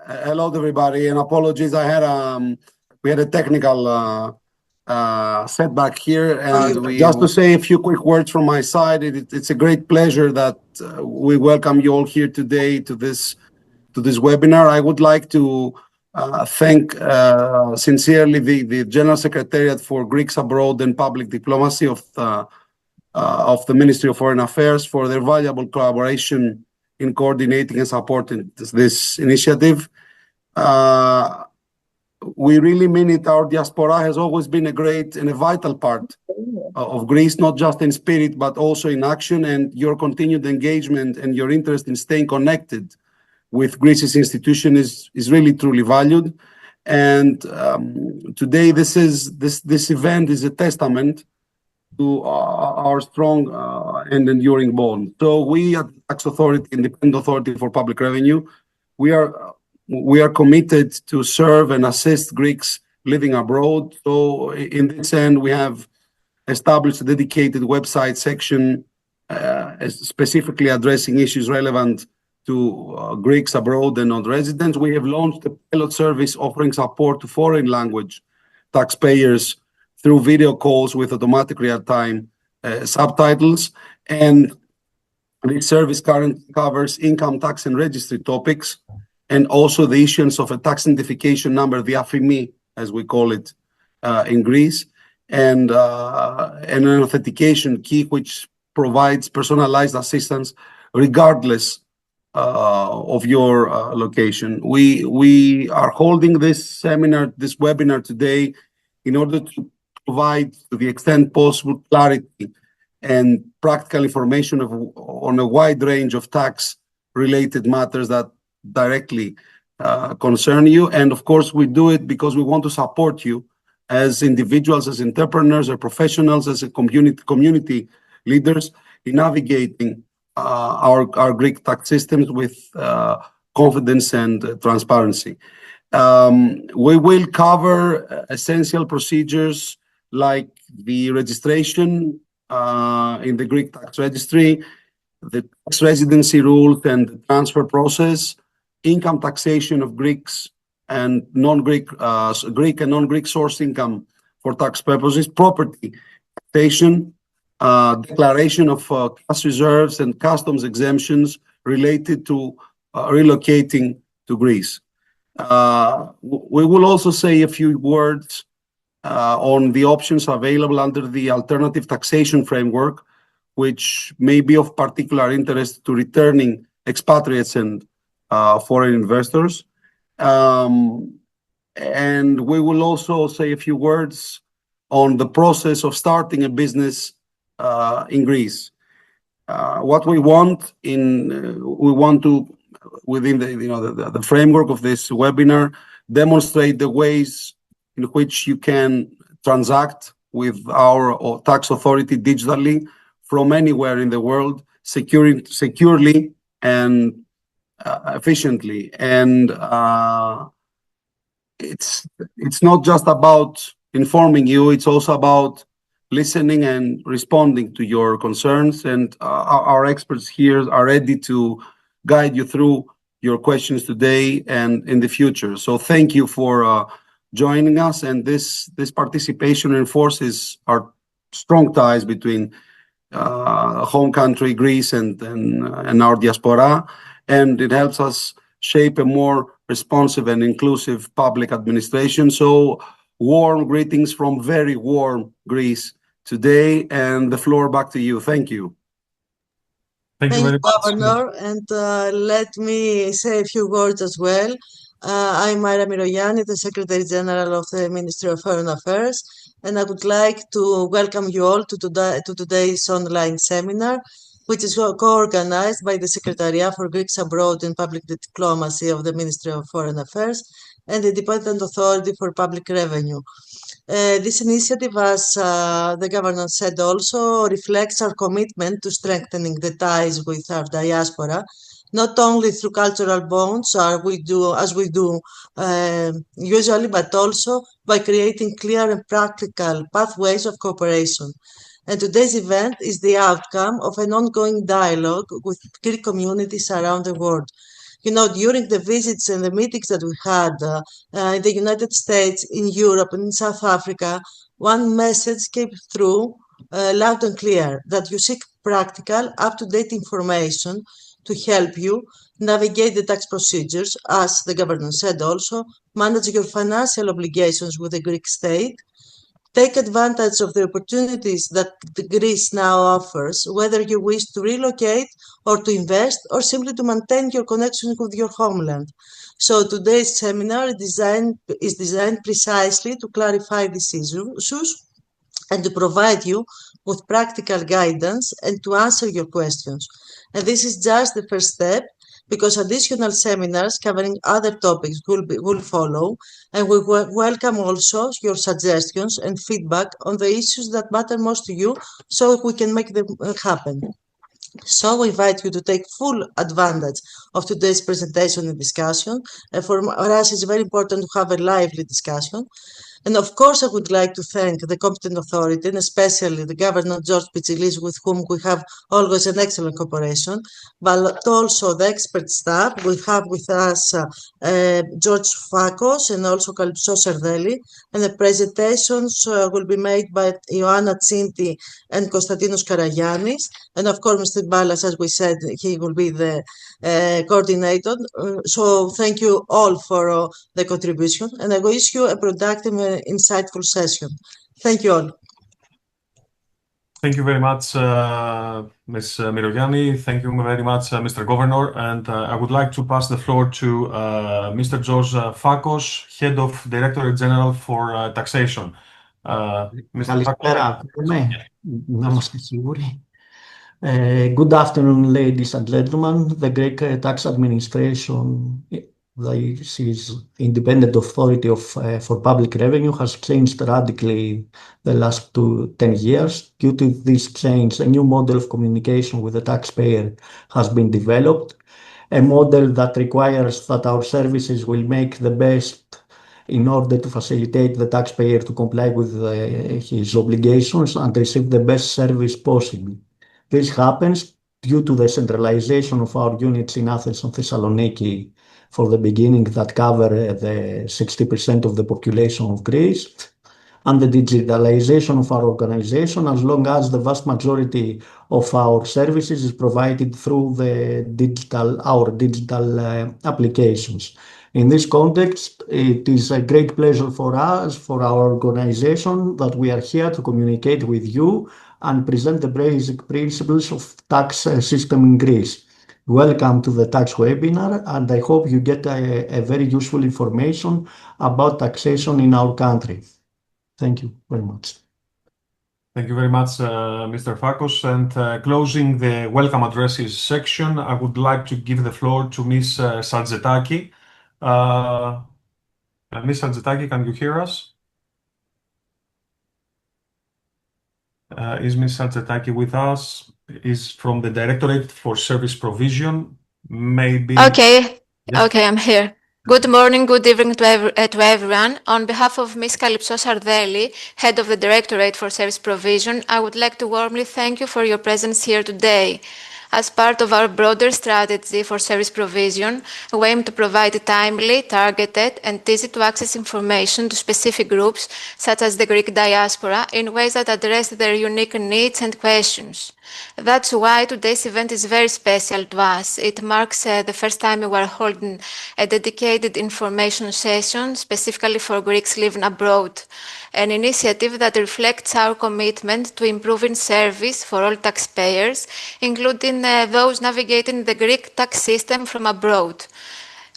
Hello, everybody, and apologies. We had a technical setback here, and just to say a few quick words from my side, it's a great pleasure that we welcome you all here today to this webinar. I would like to thank sincerely the General Secretariat for Greeks Abroad and Public Diplomacy of the Ministry of Foreign Affairs for their valuable collaboration in coordinating and supporting this initiative. We really mean it. Our diaspora has always been a great and a vital part of Greece, not just in spirit, but also in action, and your continued engagement and your interest in staying connected with Greece's institution is really truly valued. And today, this event is a testament to our strong and enduring bond. So we at the Tax Authority, Independent Authority for Public Revenue, we are committed to serve and assist Greeks living abroad. So in this end, we have established a dedicated website section specifically addressing issues relevant to Greeks abroad and non-residents. We have launched a pilot service offering support to foreign language taxpayers through video calls with automatic real-time subtitles. And this service currently covers income tax and registry topics, and also the issuance of a tax identification number, the AFIMI, as we call it in Greece, and an authentication key which provides personalized assistance regardless of your location. We are holding this webinar today in order to provide, to the extent possible, clarity and practical information on a wide range of tax-related matters that directly concern you. And of course, we do it because we want to support you as individuals, as entrepreneurs, or professionals, as a community leaders in navigating our Greek tax systems with confidence and transparency. We will cover essential procedures like the registration in the Greek tax registry, the tax residency rules and the transfer process, income taxation of Greeks and non-Greek, Greek and non-Greek source income for tax purposes, property taxation, declaration of cash reserves and customs exemptions related to relocating to Greece. We will also say a few words on the options available under the alternative taxation framework, which may be of particular interest to returning expatriates and foreign investors. And we will also say a few words on the process of starting a business in Greece. What we want to, within the framework of this webinar, demonstrate the ways in which you can transact with our tax authority digitally from anywhere in the world, securely and efficiently. And it's not just about informing you, it's also about listening and responding to your concerns. And our experts here are ready to guide you through your questions today and in the future. So thank you for joining us. And this participation reinforces our strong ties between home country Greece and our diaspora, and it helps us shape a more responsive and inclusive public administration. So warm greetings from very warm Greece today, and the floor back to you. Thank you. Thank you very much, Governor. And let me say a few words as well. I'm Maira, the Secretary General of the Ministry of Foreign Affairs, and I would like to welcome you all to today's online seminar, which is co-organized by the Secretariat for Greeks Abroad and Public Diplomacy of the Ministry of Foreign Affairs and the Independent Authority for Public Revenue. This initiative, as the Governor said also, reflects our commitment to strengthening the ties with our diaspora, not only through cultural bonds, as we do usually, but also by creating clear and practical pathways of cooperation. And today's event is the outcome of an ongoing dialogue with Greek communities around the world. during the visits and the meetings that we had in the United States, in Europe, and in South Africa, one message came through loud and clear, that you seek practical, up-to-date information to help you navigate the tax procedures, as the governor said also, manage your financial obligations with the Greek state, take advantage of the opportunities that Greece now offers, whether you wish to relocate or to invest or simply to maintain your connection with your homeland. So today's seminar is designed precisely to clarify these issues and to provide you with practical guidance and to answer your questions. And this is just the first step, because additional seminars covering other topics will follow, and we welcome also your suggestions and feedback on the issues that matter most to you, so we can make them happen. So we invite you to take full advantage of today's presentation and discussion. And for us, it's very important to have a lively discussion. And of course, I would like to thank the competent authority, and especially the Governor George Pitsilis, with whom we have always an excellent cooperation, but also the expert staff. We have with us George Fakos and also Kalypsos Sardelli, and the presentations will be made by Ioanna, Tsinti, and Konstantinos Karagiannis. And of course, Mr. Ballas, as we said, he will be the coordinator. So thank you all for the contribution, and I wish you a productive and insightful session. Thank you all. Thank you very much, Ms. Myroyianni. Thank you very much, Mr. Governor. And I would like to pass the floor to Mr. George Fakos, Head of Directorate General for Taxation. Καλησπέρα, να είμαστε σίγουροι. Good afternoon, ladies and gentlemen. The Greek tax administration, this is independent authority for public revenue, has changed radically the last 10 years. Due to this change, a new model of communication with the taxpayer has been developed, a model that requires that our services will make the best in order to facilitate the taxpayer to comply with his obligations and receive the best service possible. This happens due to the centralization of our units in Athens and Thessaloniki for the beginning, that cover the 60% of the population of Greece, and the digitalization of our organization, as long as the vast majority of our services is provided through our digital applications. In this context, it is a great pleasure for us, for our organization, that we are here to communicate with you and present the basic principles of tax system in Greece. Welcome to the tax webinar, and I hope you get a very useful information about taxation in our country. Thank you very much. Thank you very much, Mr. Fakos. And closing the welcome addresses section, I would like to give the floor to Ms. Sartzetaki. Ms. Sartzetaki, can you hear us? Is Ms. Sartzetaki with us? Is from the Directorate for Service Provision. Maybe. Okay. Yes. Okay, I'm here. Good morning, good evening to everyone. On behalf of Ms. Kalypsos Sardelli, Head of the Directorate for Service Provision, I would like to warmly thank you for your presence here today. As part of our broader strategy for service provision, we aim to provide timely, targeted, and easy-to-access information to specific groups, such as the Greek diaspora, in ways that address their unique needs and questions. That's why today's event is very special to us. It marks the first time we are holding a dedicated information session specifically for Greeks living abroad, an initiative that reflects our commitment to improving service for all taxpayers, including those navigating the Greek tax system from abroad.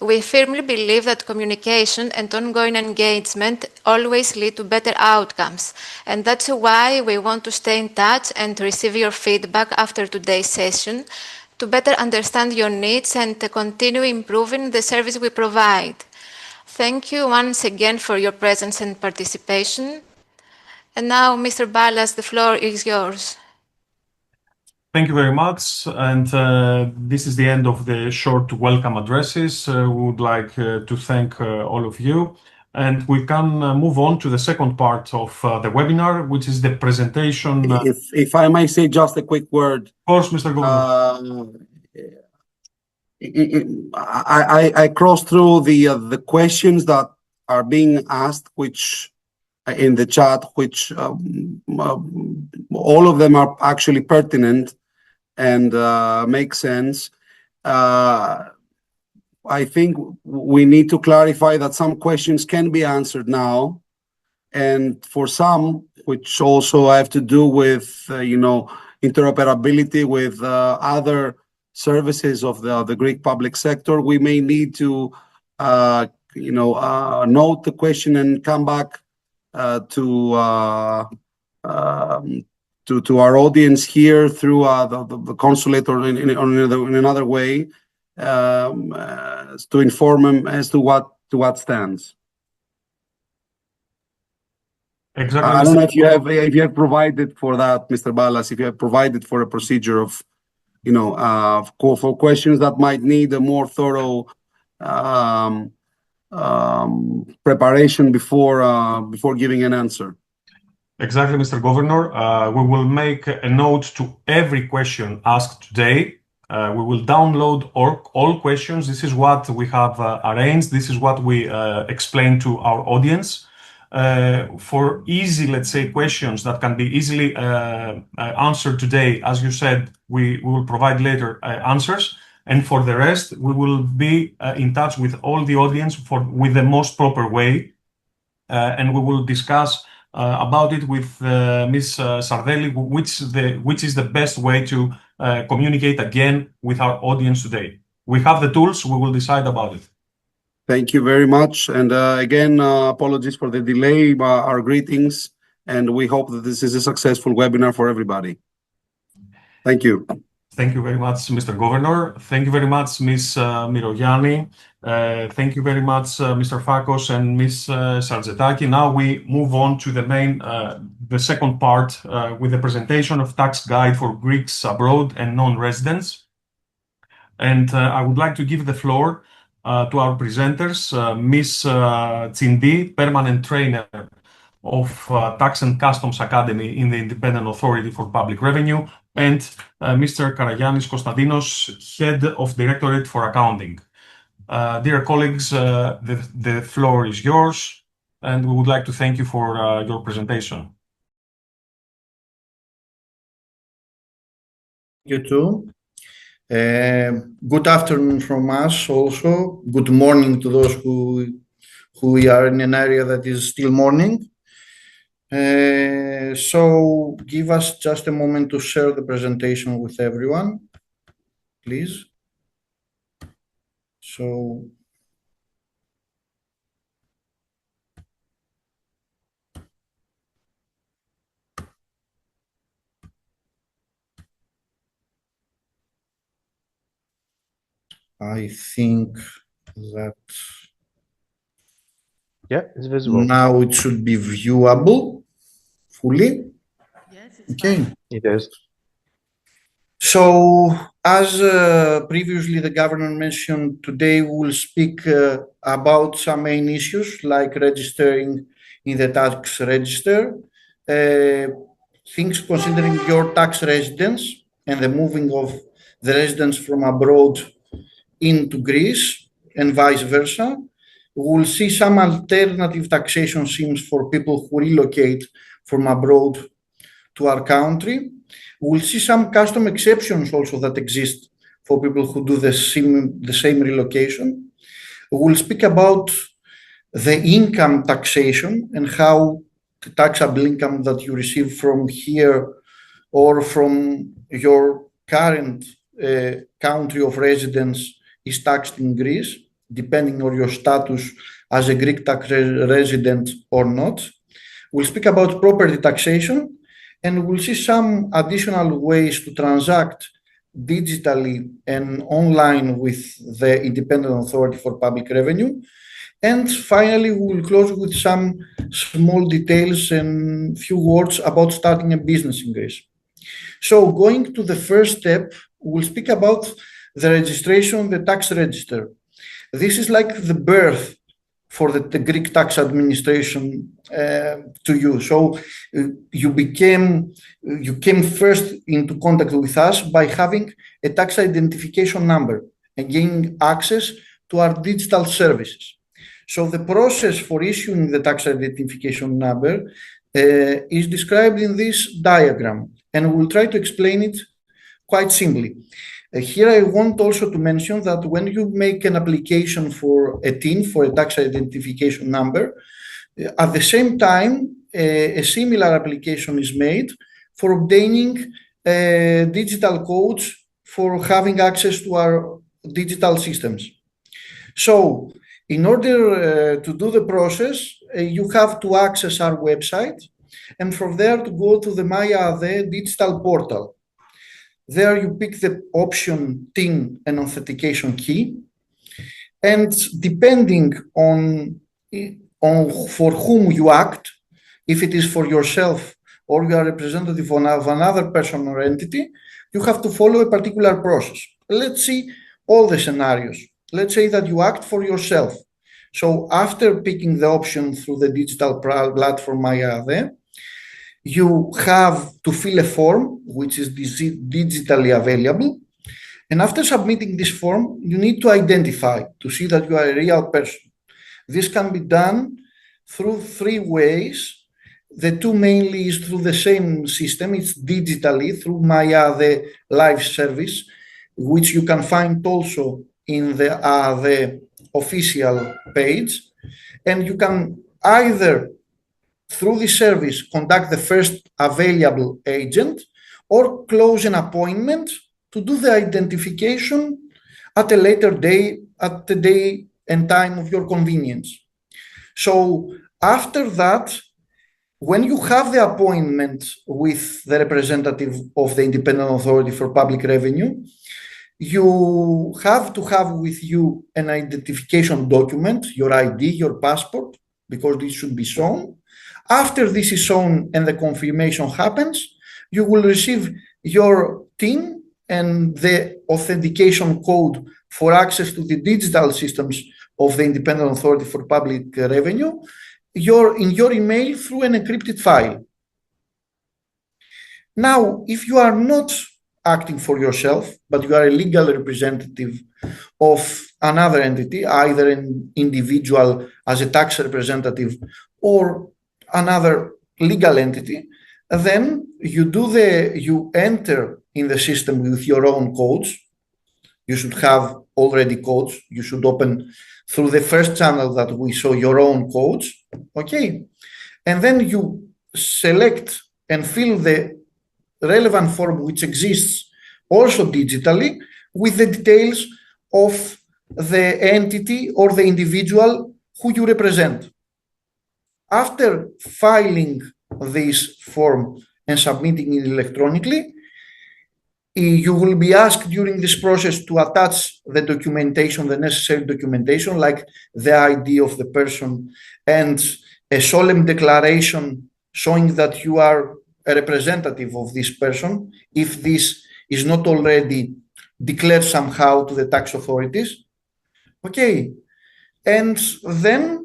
We firmly believe that communication and ongoing engagement always lead to better outcomes, and that's why we want to stay in touch and to receive your feedback after today's session to better understand your needs and to continue improving the service we provide. Thank you once again for your presence and participation. And now, Mr. Ballas, the floor is yours. Thank you very much. And this is the end of the short welcome addresses. We would like to thank all of you. And we can move on to the second part of the webinar, which is the presentation. If I may say just a quick word. Of course, Mr. Governor. I crossed through the questions that are being asked, which in the chat, which all of them are actually pertinent and make sense. I think we need to clarify that some questions can be answered now, and for some, which also have to do with interoperability with other services of the Greek public sector, we may need to note the question and come back to our audience here through the consulate or in another way to inform them as to what stands. Exactly. I don't know if you have provided for that, Mr. Ballas, if you have provided for a procedure of for questions that might need a more thorough preparation before giving an answer. Exactly, Mr. Governor. We will make a note to every question asked today. We will download all questions. This is what we have arranged. This is what we explain to our audience. For easy, let's say, questions that can be easily answered today, as you said, we will provide later answers. And for the rest, we will be in touch with all the audience with the most proper way. And we will discuss about it with Ms. Sardelli, which is the best way to communicate again with our audience today. We have the tools, we will decide about it. Thank you very much. And again, apologies for the delay, our greetings, and we hope that this is a successful webinar for everybody. Thank you. Thank you very much, Mr. Governor. Thank you very much, Ms. Myroyianni. Thank you very much, Mr. Fakos and Ms. Sartzetaki. Now we move on to the second part with the presentation of tax guide for Greeks abroad and non-residents. And I would like to give the floor to our presenters, Ms. Tsinti, permanent trainer of Tax and Customs Academy in the Independent Authority for Public Revenue, and Mr. Karagiannis Konstantinos, Head of Directorate for Accounting. Dear colleagues, the floor is yours, and we would like to thank you for your presentation. You too. Good afternoon from us also. Good morning to those who are in an area that is still morning. So give us just a moment to share the presentation with everyone, please. So I think that it's visible. now it should be viewable fully. Yes, it's Okay. fine. It is. So, as previously the governor mentioned, today we will speak about some main issues like registering in the tax register, things considering your tax residence and the moving of the residents from abroad into Greece and vice versa. We'll see some alternative taxation schemes for people who relocate from abroad to our country. We'll see some custom exceptions also that exist for people who do the same relocation. We'll speak about the income taxation and how the taxable income that you receive from here or from your current country of residence is taxed in Greece, depending on your status as a Greek tax resident or not. We'll speak about property taxation, and we'll see some additional ways to transact digitally and online with the Independent Authority for Public Revenue. And finally, we will close with some small details and few words about starting a business in Greece. So going to the first step, we'll speak about the registration, the tax register. This is like the birth for the Greek tax administration to you. So you came first into contact with us by having a tax identification number, and gaining access to our digital services. So the process for issuing the tax identification number is described in this diagram, and we'll try to explain it quite simply. Here I want also to mention that when you make an application for a TIN, for a tax identification number, at the same time, a similar application is made for obtaining digital codes for having access to our digital systems. So, in order to do the process, you have to access our website, and from there to go to the Myroyianni digital portal. There you pick the option TIN and authentication key, and depending on for whom you act, if it is for yourself or you are a representative of another person or entity, you have to follow a particular process. Let's see all the scenarios. Let's say that you act for yourself. So after picking the option through the digital platform Myroyianni, you have to fill a form which is digitally available. And after submitting this form, you need to identify to see that you are a real person. This can be done through 3 ways. The 2 mainly is through the same system. It's digitally through Myroyianni live service, which you can find also in the official page. And you can either through the service contact the first available agent or close an appointment to do the identification at a later day, at the day and time of your convenience. So after that, when you have the appointment with the representative of the Independent Authority for Public Revenue, you have to have with you an identification document, your ID, your passport, because this should be shown. After this is shown and the confirmation happens, you will receive your TIN and the authentication code for access to the digital systems of the Independent Authority for Public Revenue in your email through an encrypted file. Now, if you are not acting for yourself, but you are a legal representative of another entity, either an individual as a tax representative or another legal entity, then you enter in the system with your own codes. You should have already codes. You should open through the first channel that we show your own codes, okay? And then you select and fill the relevant form which exists also digitally with the details of the entity or the individual who you represent. After filing this form and submitting it electronically, you will be asked during this process to attach the documentation, the necessary documentation, like the ID of the person and a solemn declaration showing that you are a representative of this person, if this is not already declared somehow to the tax authorities. Okay, and then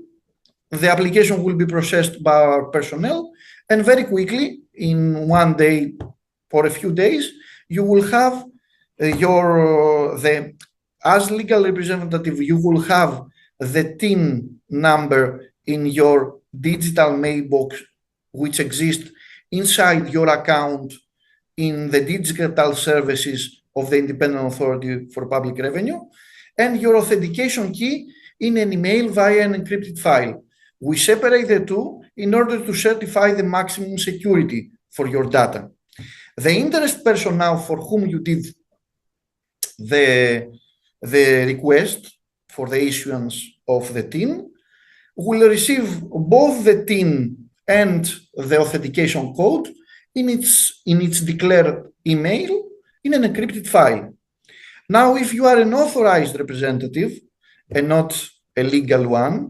the application will be processed by our personnel, and very quickly, in 1 day or a few days, you will have as legal representative, you will have the TIN number in your digital mailbox, which exists inside your account in the digital services of the Independent Authority for Public Revenue, and your authentication key in an email via an encrypted file. We separate the two in order to certify the maximum security for your data. The interest person now for whom you did the request for the issuance of the TIN will receive both the TIN and the authentication code in its declared email in an encrypted file. Now, if you are an authorized representative and not a legal one,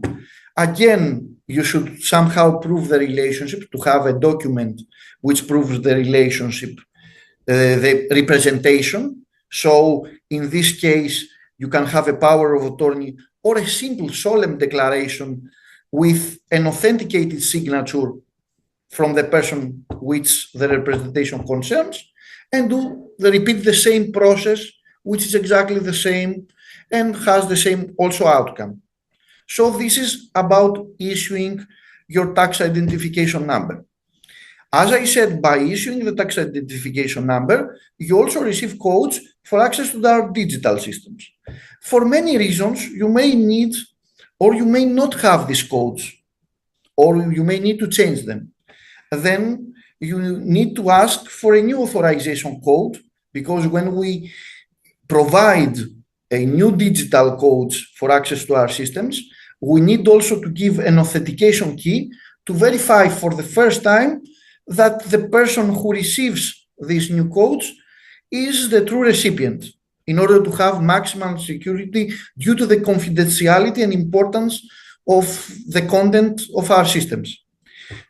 again, you should somehow prove the relationship, to have a document which proves the relationship, the representation. So in this case, you can have a power of attorney or a simple solemn declaration with an authenticated signature from the person which the representation concerns, and repeat the same process, which is exactly the same and has the same also outcome. So this is about issuing your tax identification number. As I said, by issuing the tax identification number, you also receive codes for access to our digital systems. For many reasons, you may need or you may not have these codes, or you may need to change them. Then you need to ask for a new authorization code, because when we provide a new digital codes for access to our systems, we need also to give an authentication key to verify for the first time that the person who receives these new codes is the true recipient, in order to have maximum security due to the confidentiality and importance of the content of our systems.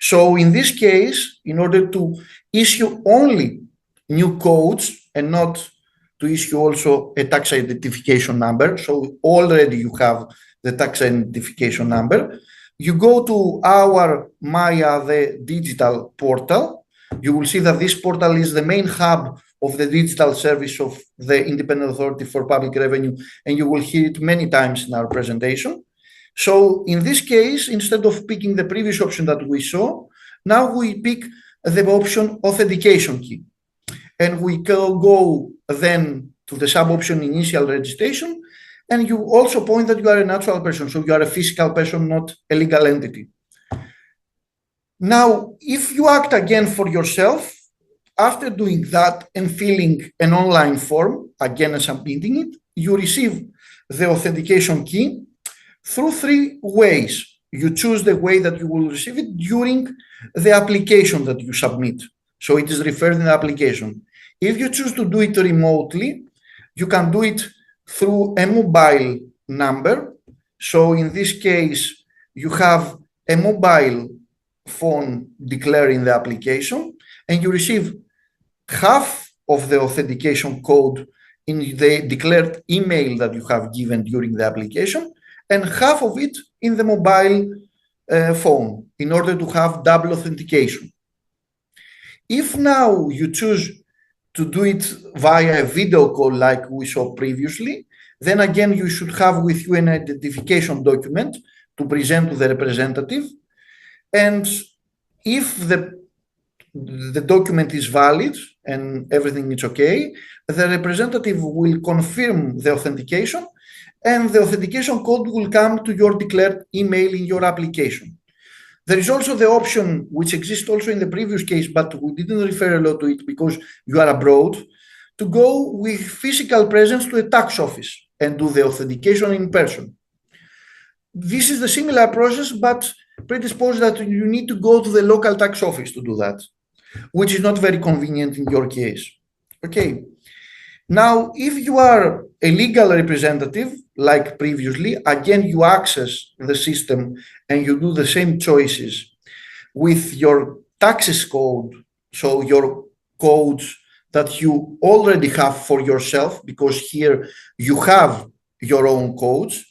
So in this case, in order to issue only new codes and not to issue also a tax identification number, so already you have the tax identification number, you go to our Maira, the digital portal. You will see that this portal is the main hub of the digital service of the Independent Authority for Public Revenue, and you will hear it many times in our presentation. So in this case, instead of picking the previous option that we saw, now we pick the option authentication key. And we go then to the sub-option initial registration, and you also point that you are a natural person, so you are a physical person, not a legal entity. Now, if you act again for yourself, after doing that and filling an online form, again and submitting it, you receive the authentication key through three ways. You choose the way that you will receive it during the application that you submit. So it is referred in the application. If you choose to do it remotely, you can do it through a mobile number. So in this case, you have a mobile phone declared in the application, and you receive half of the authentication code in the declared email that you have given during the application, and half of it in the mobile phone, in order to have double authentication. If now you choose to do it via a video call like we saw previously, then again you should have with you an identification document to present to the representative. And if the document is valid and everything is okay, the representative will confirm the authentication, and the authentication code will come to your declared email in your application. There is also the option, which exists also in the previous case, but we didn't refer a lot to it because you are abroad, to go with physical presence to a tax office and do the authentication in person. This is the similar process, but predispose that you need to go to the local tax office to do that, which is not very convenient in your case. Okay. Now, if you are a legal representative, like previously, again, you access the system and you do the same choices with your taxes code, so your codes that you already have for yourself, because here you have your own codes.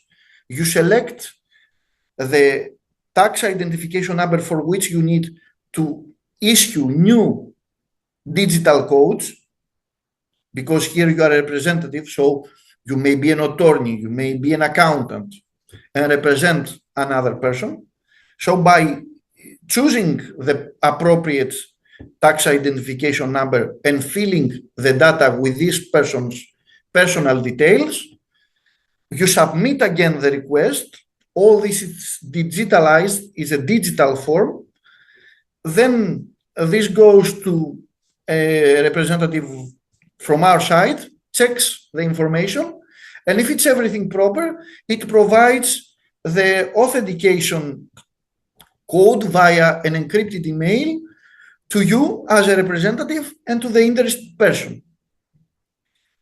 You select the tax identification number for which you need to issue new digital codes, because here you are a representative, so you may be an attorney, you may be an accountant, and represent another person. So by choosing the appropriate tax identification number and filling the data with this person's personal details, you submit again the request. All this is digitalized, is a digital form. Then this goes to a representative from our side, checks the information, and if it's everything proper, it provides the authentication code via an encrypted email to you as a representative and to the interested person.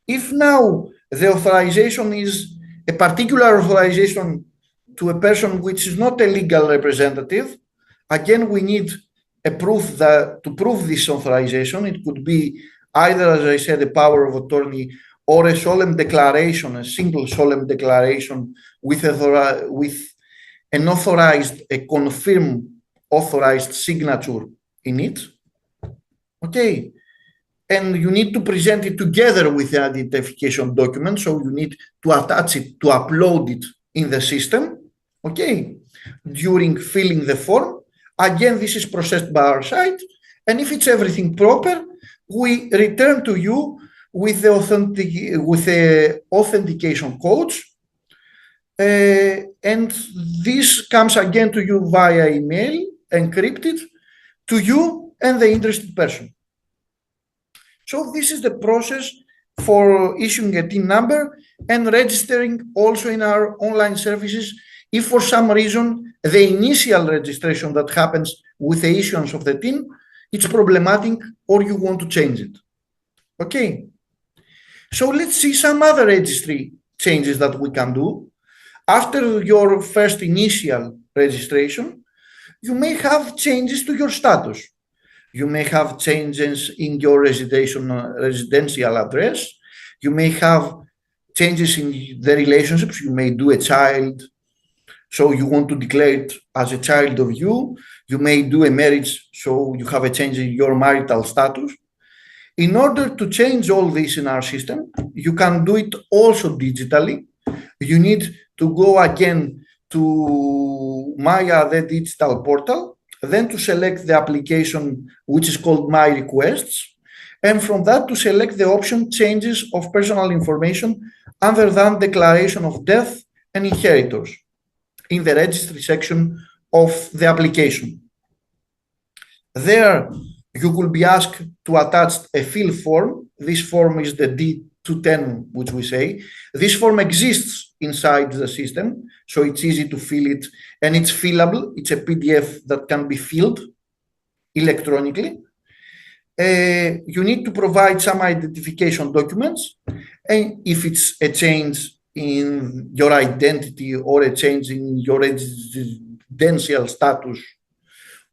If now the authorization is a particular authorization to a person which is not a legal representative, again, we need a proof that to prove this authorization. It could be either, as I said, a power of attorney or a solemn declaration, a single solemn declaration with an authorized, a confirmed authorized signature in it. Okay. and you need to present it together with the identification document. So you need to attach it, to upload it in the system, okay, during filling the form. Again, this is processed by our side, and if it's everything proper, we return to you with the authentication codes, and this comes again to you via email, encrypted, to you and the interested person. So this is the process for issuing a TIN number and registering also in our online services if for some reason the initial registration that happens with the issuance of the TIN, it's problematic or you want to change it. Okay. So let's see some other registry changes that we can do. After your first initial registration, you may have changes to your status. You may have changes in your residential address. You may have changes in the relationships. You may do a child, so you want to declare it as a child of you. You may do a marriage, so you have a change in your marital status. In order to change all this in our system, you can do it also digitally. You need to go again to Maira, the digital portal, then to select the application which is called My Requests, and from that to select the option changes of personal information other than declaration of death and inheritors in the registry section of the application. There you will be asked to attach a fill form. This form is the D210, which we say. This form exists inside the system, so it's easy to fill it, and it's fillable. It's a PDF that can be filled electronically. You need to provide some identification documents, and if it's a change in your identity or a change in your residential status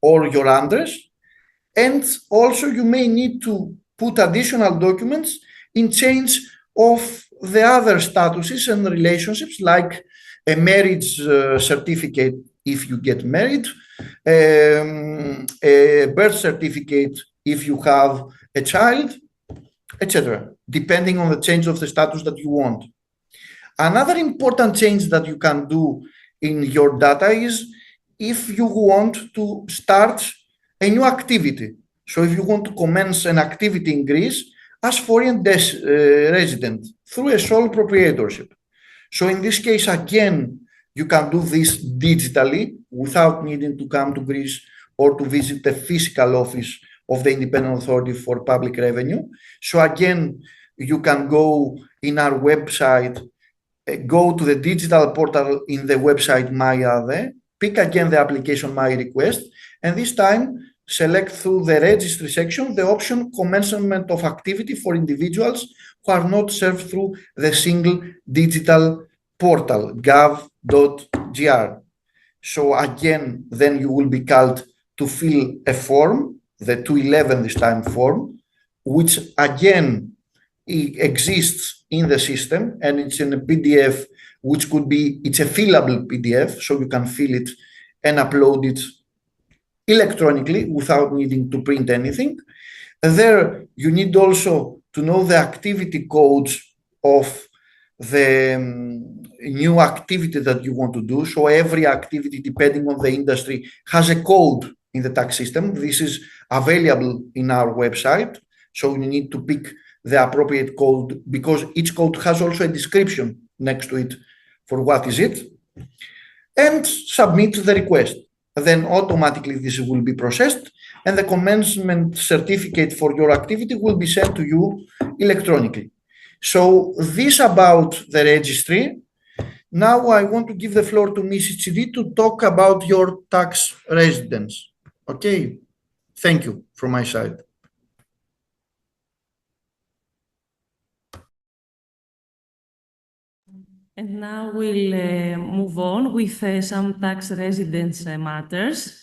or your address. And also you may need to put additional documents in change of the other statuses and relationships, like a marriage certificate if you get married, a birth certificate if you have a child, etc., depending on the change of the status that you want. Another important change that you can do in your data is if you want to start a new activity. So if you want to commence an activity in Greece as foreign resident through a sole proprietorship. So in this case, again, you can do this digitally without needing to come to Greece or to visit the physical office of the Independent Authority for Public Revenue. So again, you can go in our website, go to the digital portal in the website Myra, pick again the application My Request, and this time select through the registry section the option commencement of activity for individuals who are not served through the single digital portal gov.gr. So again, then you will be called to fill a form, the 211 this time form, which again exists in the system, and it's in a PDF, which could be, it's a fillable PDF, so you can fill it and upload it electronically without needing to print anything. There, you need also to know the activity codes of the new activity that you want to do. So every activity, depending on the industry, has a code in the tax system. This is available in our website. So you need to pick the appropriate code because each code has also a description next to it for what is it, and submit the request. Then automatically this will be processed and the commencement certificate for your activity will be sent to you electronically. So this about the registry. Now I want to give the floor to Mrs. Tsinti to talk about your tax residence. Okay, thank you from my side. And now we'll move on with some tax residence matters.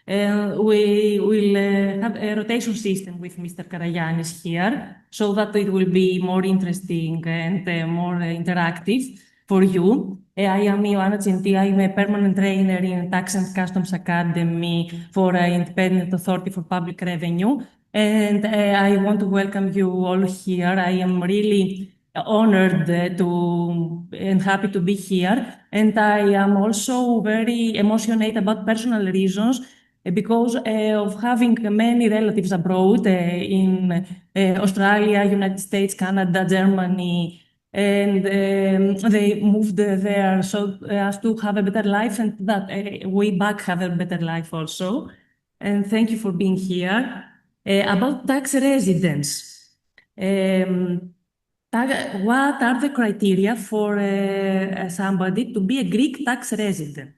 We will have a rotation system with Mr. Karagiannis here, so that it will be more interesting and more interactive for you. I am Ioanna Tsinti. I'm a permanent trainer in Tax and Customs Academy for Independent Authority for Public Revenue. and I want to welcome you all here. I am really honored and happy to be here, and I am also very emotional about personal reasons because of having many relatives abroad in Australia, United States, Canada, Germany, and they moved there so as to have a better life, and that we back have a better life also. And thank you for being here. About tax residence. What are the criteria for somebody to be a Greek tax resident?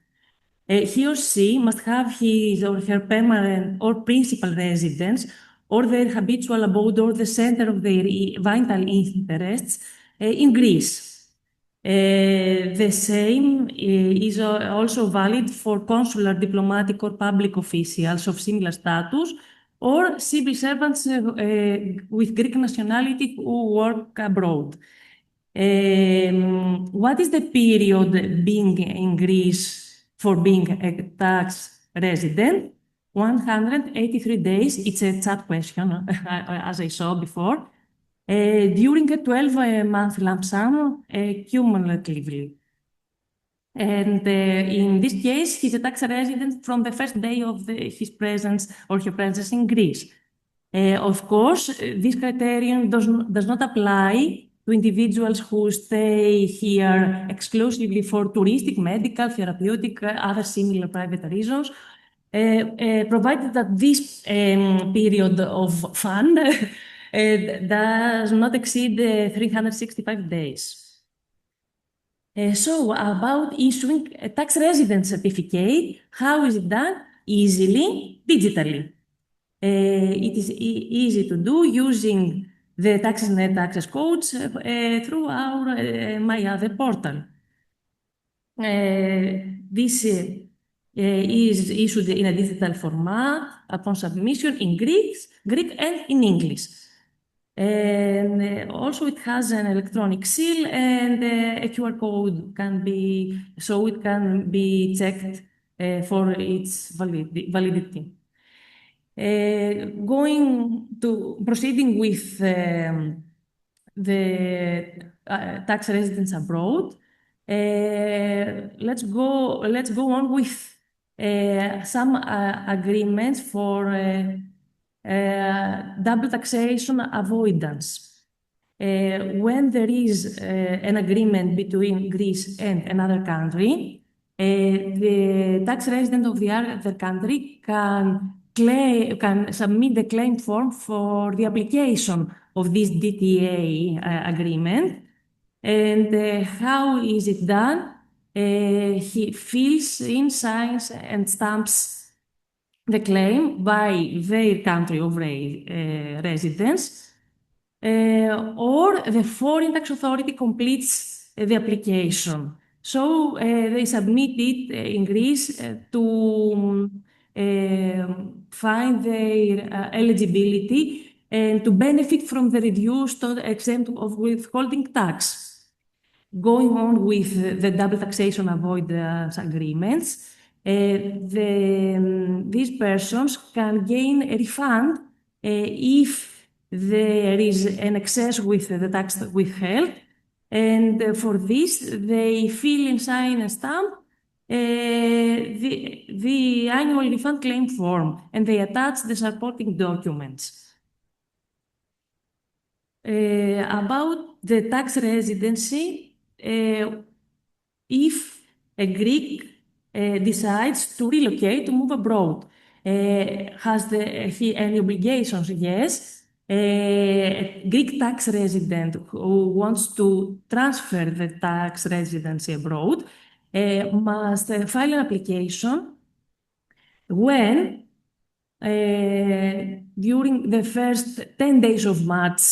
He or she must have his or her permanent or principal residence or their habitual abode or the center of their vital interests in Greece. The same is also valid for consular, diplomatic, or public officials of similar status, or civil servants with Greek nationality who work abroad. What is the period being in Greece for being a tax resident? 183 days. It's a chat question, as I saw before. During a 12-month lump sum, cumulatively. And in this case, he's a tax resident from the first day of his presence or her presence in Greece. Of course, this criterion does not apply to individuals who stay here exclusively for touristic, medical, therapeutic, other similar private reasons, provided that this period of fund does not exceed 365 days. So, about issuing a tax resident certificate, how is it done? Easily, digitally. It is easy to do using the TaxisNet access codes through our Myra portal. This is issued in a digital format upon submission in Greek and in English. And also it has an electronic seal and a QR code can be, so it can be checked for its validity. Proceeding with the tax residents abroad, let's go on with some agreements for double taxation avoidance. When there is an agreement between Greece and another country, the tax resident of the other country can submit the claim form for the application of this DTA agreement. And how is it done? He fills in, signs, and stamps the claim by their country of residence, or the foreign tax authority completes the application. So they submit it in Greece to find their eligibility and to benefit from the reduced exempt of withholding tax. Going on with the double taxation avoidance agreements, these persons can gain a refund if there is an excess with the tax withheld, and for this they fill in, sign, and stamp the annual refund claim form, and they attach the supporting documents. About the tax residency, if a Greek decides to relocate, to move abroad, has he any obligations? Yes. A Greek tax resident who wants to transfer the tax residency abroad must file an application when during the first 10 days of March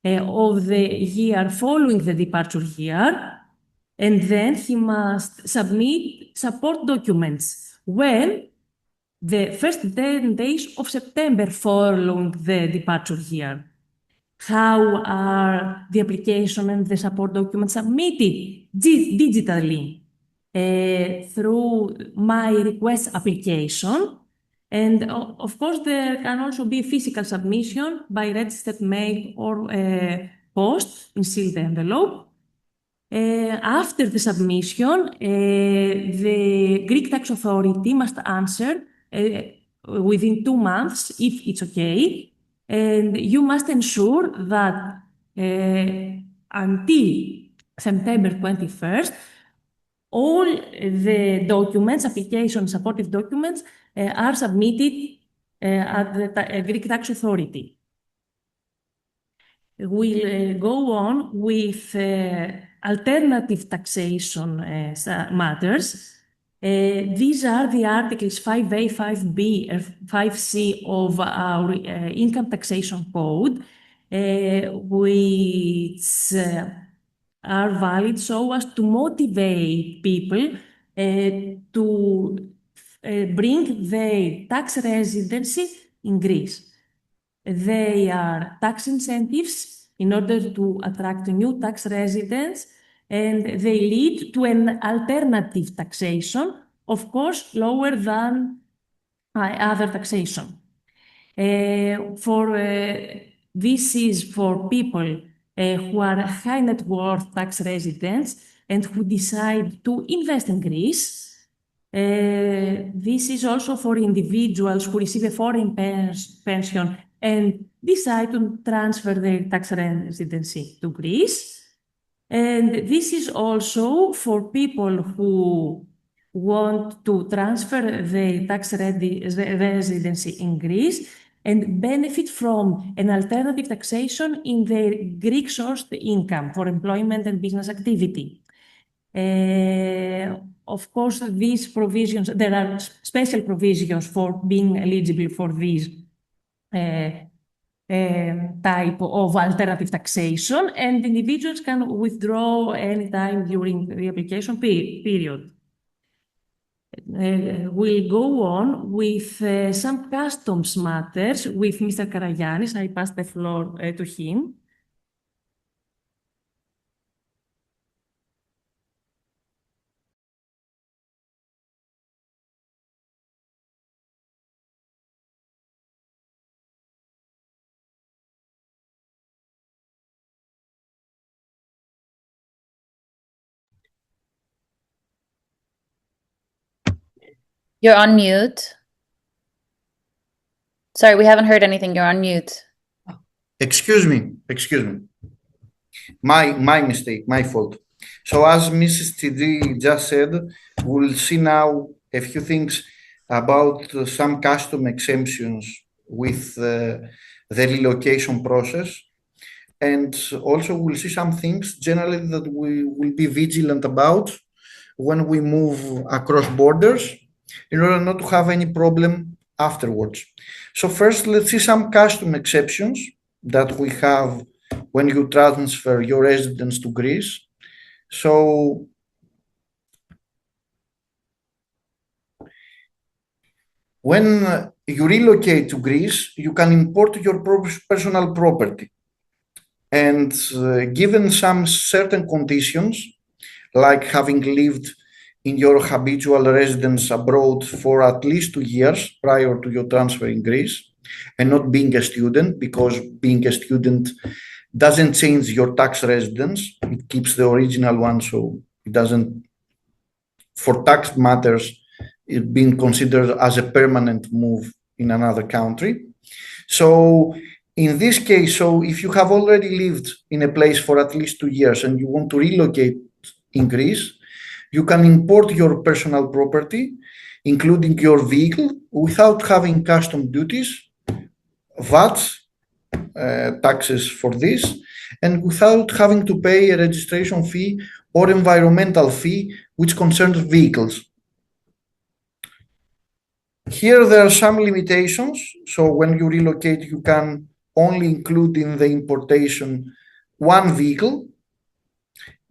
of the year following the departure year, and then he must submit support documents when the first 10 days of September following the departure year. How are the application and the support documents submitted? Digitally through my request application. And of course, there can also be physical submission by registered mail or post in sealed envelope. After the submission, the Greek tax authority must answer within 2 months if it's okay. And you must ensure that until September 21st, all the documents, application supportive documents, are submitted at the Greek tax authority. We'll go on with alternative taxation matters. These are the articles 5A, 5B, and 5C of our income taxation code, which are valid so as to motivate people to bring their tax residency in Greece. They are tax incentives in order to attract new tax residents, and they lead to an alternative taxation, of course, lower than other taxation. This is for people who are high net worth tax residents and who decide to invest in Greece. This is also for individuals who receive a foreign pension and decide to transfer their tax residency to Greece. And this is also for people who want to transfer their tax residency in Greece and benefit from an alternative taxation in their Greek-sourced income for employment and business activity. Of course, these provisions, there are special provisions for being eligible for these type of alternative taxation, and individuals can withdraw anytime during the application period. We'll go on with some customs matters with Mr. Karagiannis. I pass the floor to him. You're on mute. Sorry, we haven't heard anything. You're on mute. Excuse me. My mistake, my fault. So as Mrs. Tsinti just said, we'll see now a few things about some custom exemptions with the relocation process. And also we'll see some things generally that we will be vigilant about when we move across borders in order not to have any problem afterwards. So first, let's see some custom exceptions that we have when you transfer your residence to Greece. So when you relocate to Greece, you can import your personal property. And given some certain conditions, like having lived in your habitual residence abroad for at least 2 years prior to your transfer in Greece, and not being a student, because being a student doesn't change your tax residence, it keeps the original one, so it doesn't, for tax matters, it being considered as a permanent move in another country. So in this case, so if you have already lived in a place for at least 2 years and you want to relocate in Greece, you can import your personal property, including your vehicle, without having custom duties, VAT, taxes for this, and without having to pay a registration fee or environmental fee which concerns vehicles. Here there are some limitations. So when you relocate, you can only include in the importation one vehicle,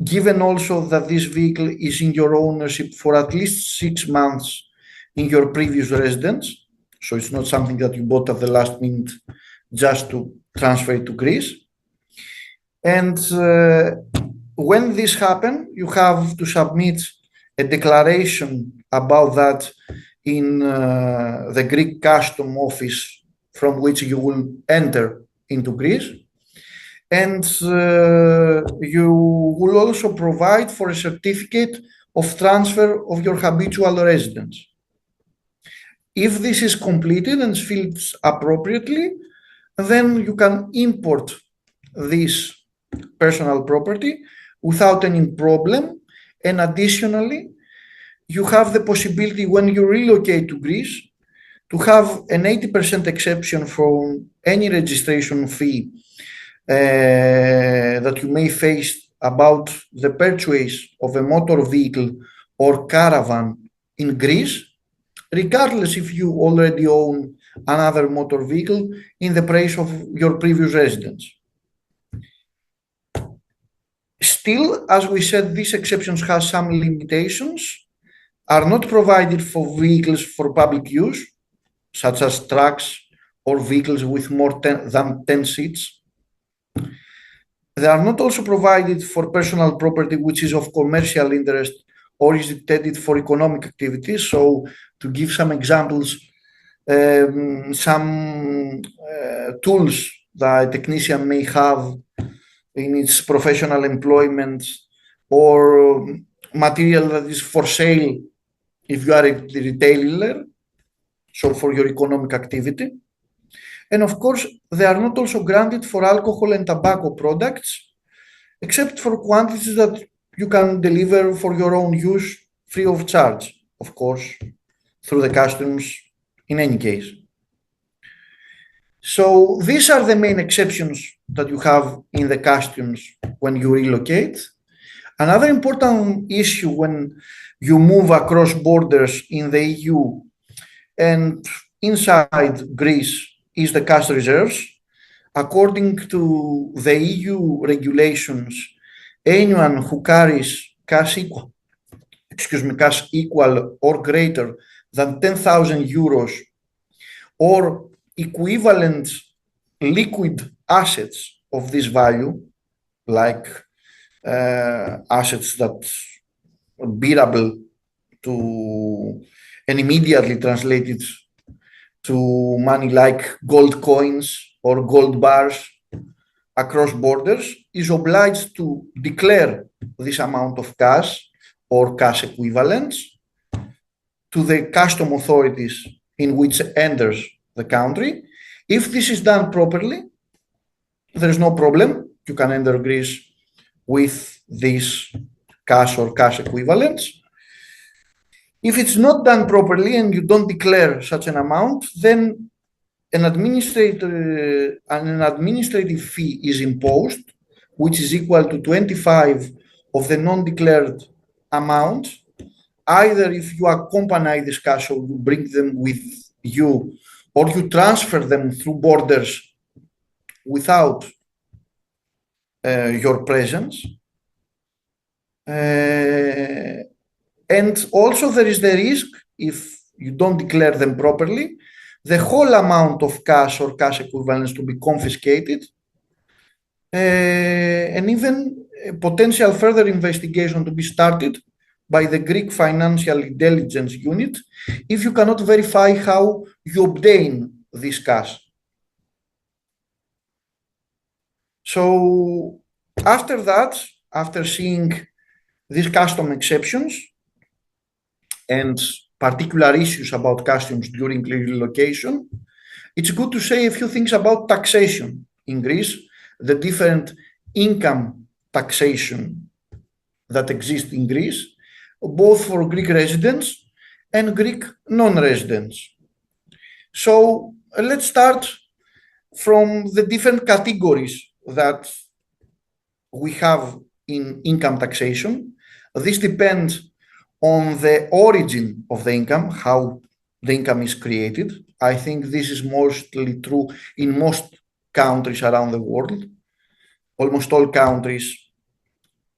given also that this vehicle is in your ownership for at least 6 months in your previous residence. So it's not something that you bought at the last minute just to transfer it to Greece. And when this happens, you have to submit a declaration about that in the Greek custom office from which you will enter into Greece. And you will also provide for a certificate of transfer of your habitual residence. If this is completed and filled appropriately, then you can import this personal property without any problem. And additionally, you have the possibility when you relocate to Greece to have an 80% exception from any registration fee that you may face about the purchase of a motor vehicle or caravan in Greece, regardless if you already own another motor vehicle in the place of your previous residence. Still, as we said, these exceptions have some limitations, are not provided for vehicles for public use, such as trucks or vehicles with more than 10 seats. They are not also provided for personal property which is of commercial interest or is intended for economic activities. So, to give some examples, some tools that a technician may have in its professional employment, or material that is for sale if you are a retailer, so for your economic activity. And of course, they are not also granted for alcohol and tobacco products, except for quantities that you can deliver for your own use free of charge, of course, through the customs in any case. So these are the main exceptions that you have in the customs when you relocate. Another important issue when you move across borders in the EU and inside Greece is the cash reserves. According to the EU regulations, anyone who carries cash equal or greater than 10,000 euros or equivalent liquid assets of this value, like assets that are bearable to and immediately translated to money like gold coins or gold bars across borders, is obliged to declare this amount of cash or cash equivalents to the custom authorities in which enters the country. If this is done properly, there is no problem. You can enter Greece with this cash or cash equivalents. If it's not done properly and you don't declare such an amount, then an administrative fee is imposed, which is equal to 25 of the non-declared amount, either if you accompany this cash or you bring them with you, or you transfer them through borders without your presence. And also there is the risk, if you don't declare them properly, the whole amount of cash or cash equivalents to be confiscated, and even a potential further investigation to be started by the Greek Financial Intelligence Unit if you cannot verify how you obtain this cash. So after that, after seeing these custom exceptions and particular issues about customs during relocation, it's good to say a few things about taxation in Greece, the different income taxation that exist in Greece, both for Greek residents and Greek non-residents. So let's start from the different categories that we have in income taxation. This depends on the origin of the income, how the income is created. I think this is mostly true in most countries around the world. Almost all countries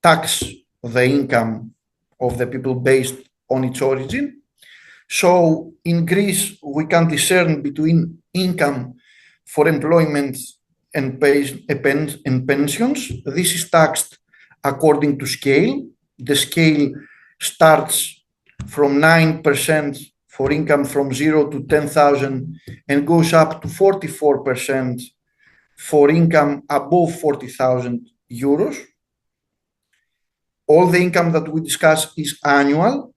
tax the income of the people based on its origin. So in Greece, we can discern between income for employment and pensions. This is taxed according to scale. The scale starts from 9% for income from 0 to 10,000 and goes up to 44% for income above 40,000 euros. All the income that we discuss is annual.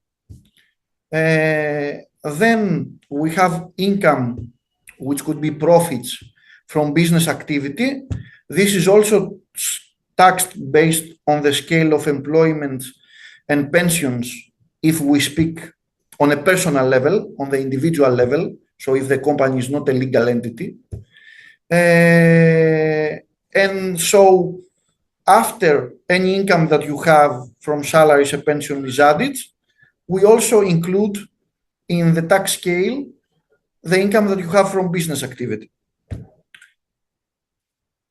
Then we have income, which could be profits from business activity. This is also taxed based on the scale of employment and pensions if we speak on a personal level, on the individual level, so if the company is not a legal entity. And so after any income that you have from salaries and pension is added, we also include in the tax scale the income that you have from business activity.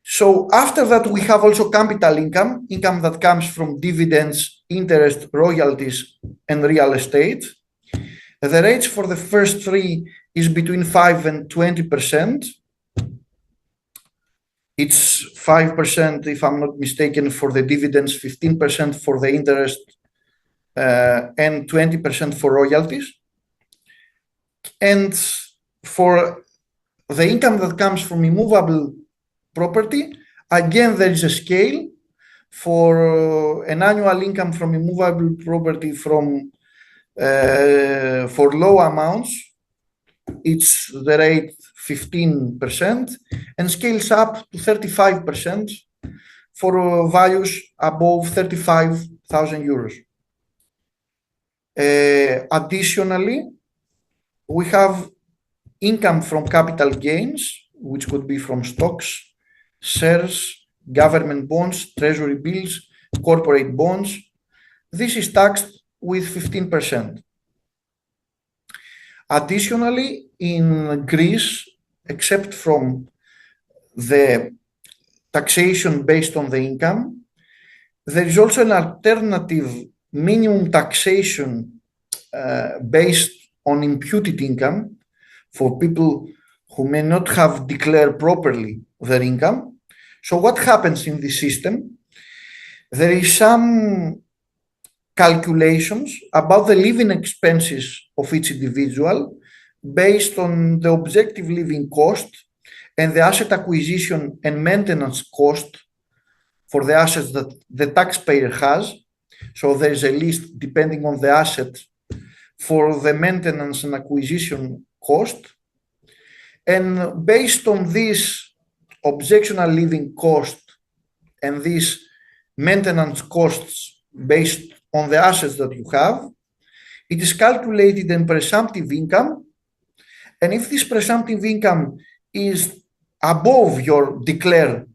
So after that, we have also capital income, income that comes from dividends, interest, royalties, and real estate. The rates for the first three is between 5 and 20%. It's 5%, if I'm not mistaken, for the dividends, 15% for the interest, and 20% for royalties. And for the income that comes from immovable property, again, there is a scale for an annual income from immovable property from for low amounts. It's the rate 15% and scales up to 35% for values above 35,000 euros. Additionally, we have income from capital gains, which could be from stocks, shares, government bonds, treasury bills, corporate bonds. This is taxed with 15%. Additionally, in Greece, except from the taxation based on the income, there is also an alternative minimum taxation based on imputed income for people who may not have declared properly their income. So what happens in this system? There is some calculations about the living expenses of each individual based on the objective living cost and the asset acquisition and maintenance cost for the assets that the taxpayer has. So there is a list depending on the asset for the maintenance and acquisition cost. And based on this objectional living cost and these maintenance costs based on the assets that you have, it is calculated in presumptive income. And if this presumptive income is above your declared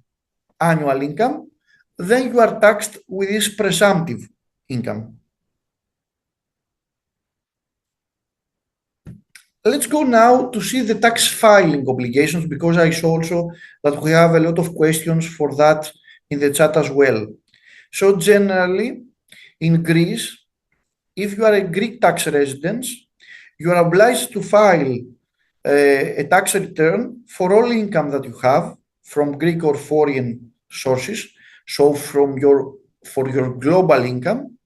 annual income, then you are taxed with this presumptive income. Let's go now to see the tax filing obligations, because I saw also that we have a lot of questions for that in the chat as well. So generally, in Greece, if you are a Greek tax resident, you are obliged to file a tax return for all income that you have from Greek or foreign sources, so for your global income.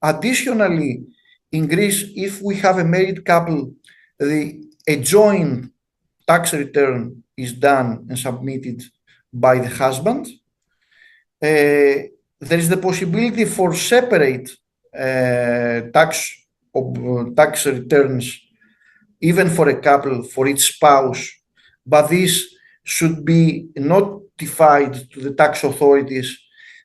Additionally, in Greece, if we have a married couple, a joint tax return is done and submitted by the husband. There is the possibility for separate tax returns, even for a couple, for each spouse, but this should be notified to the tax authorities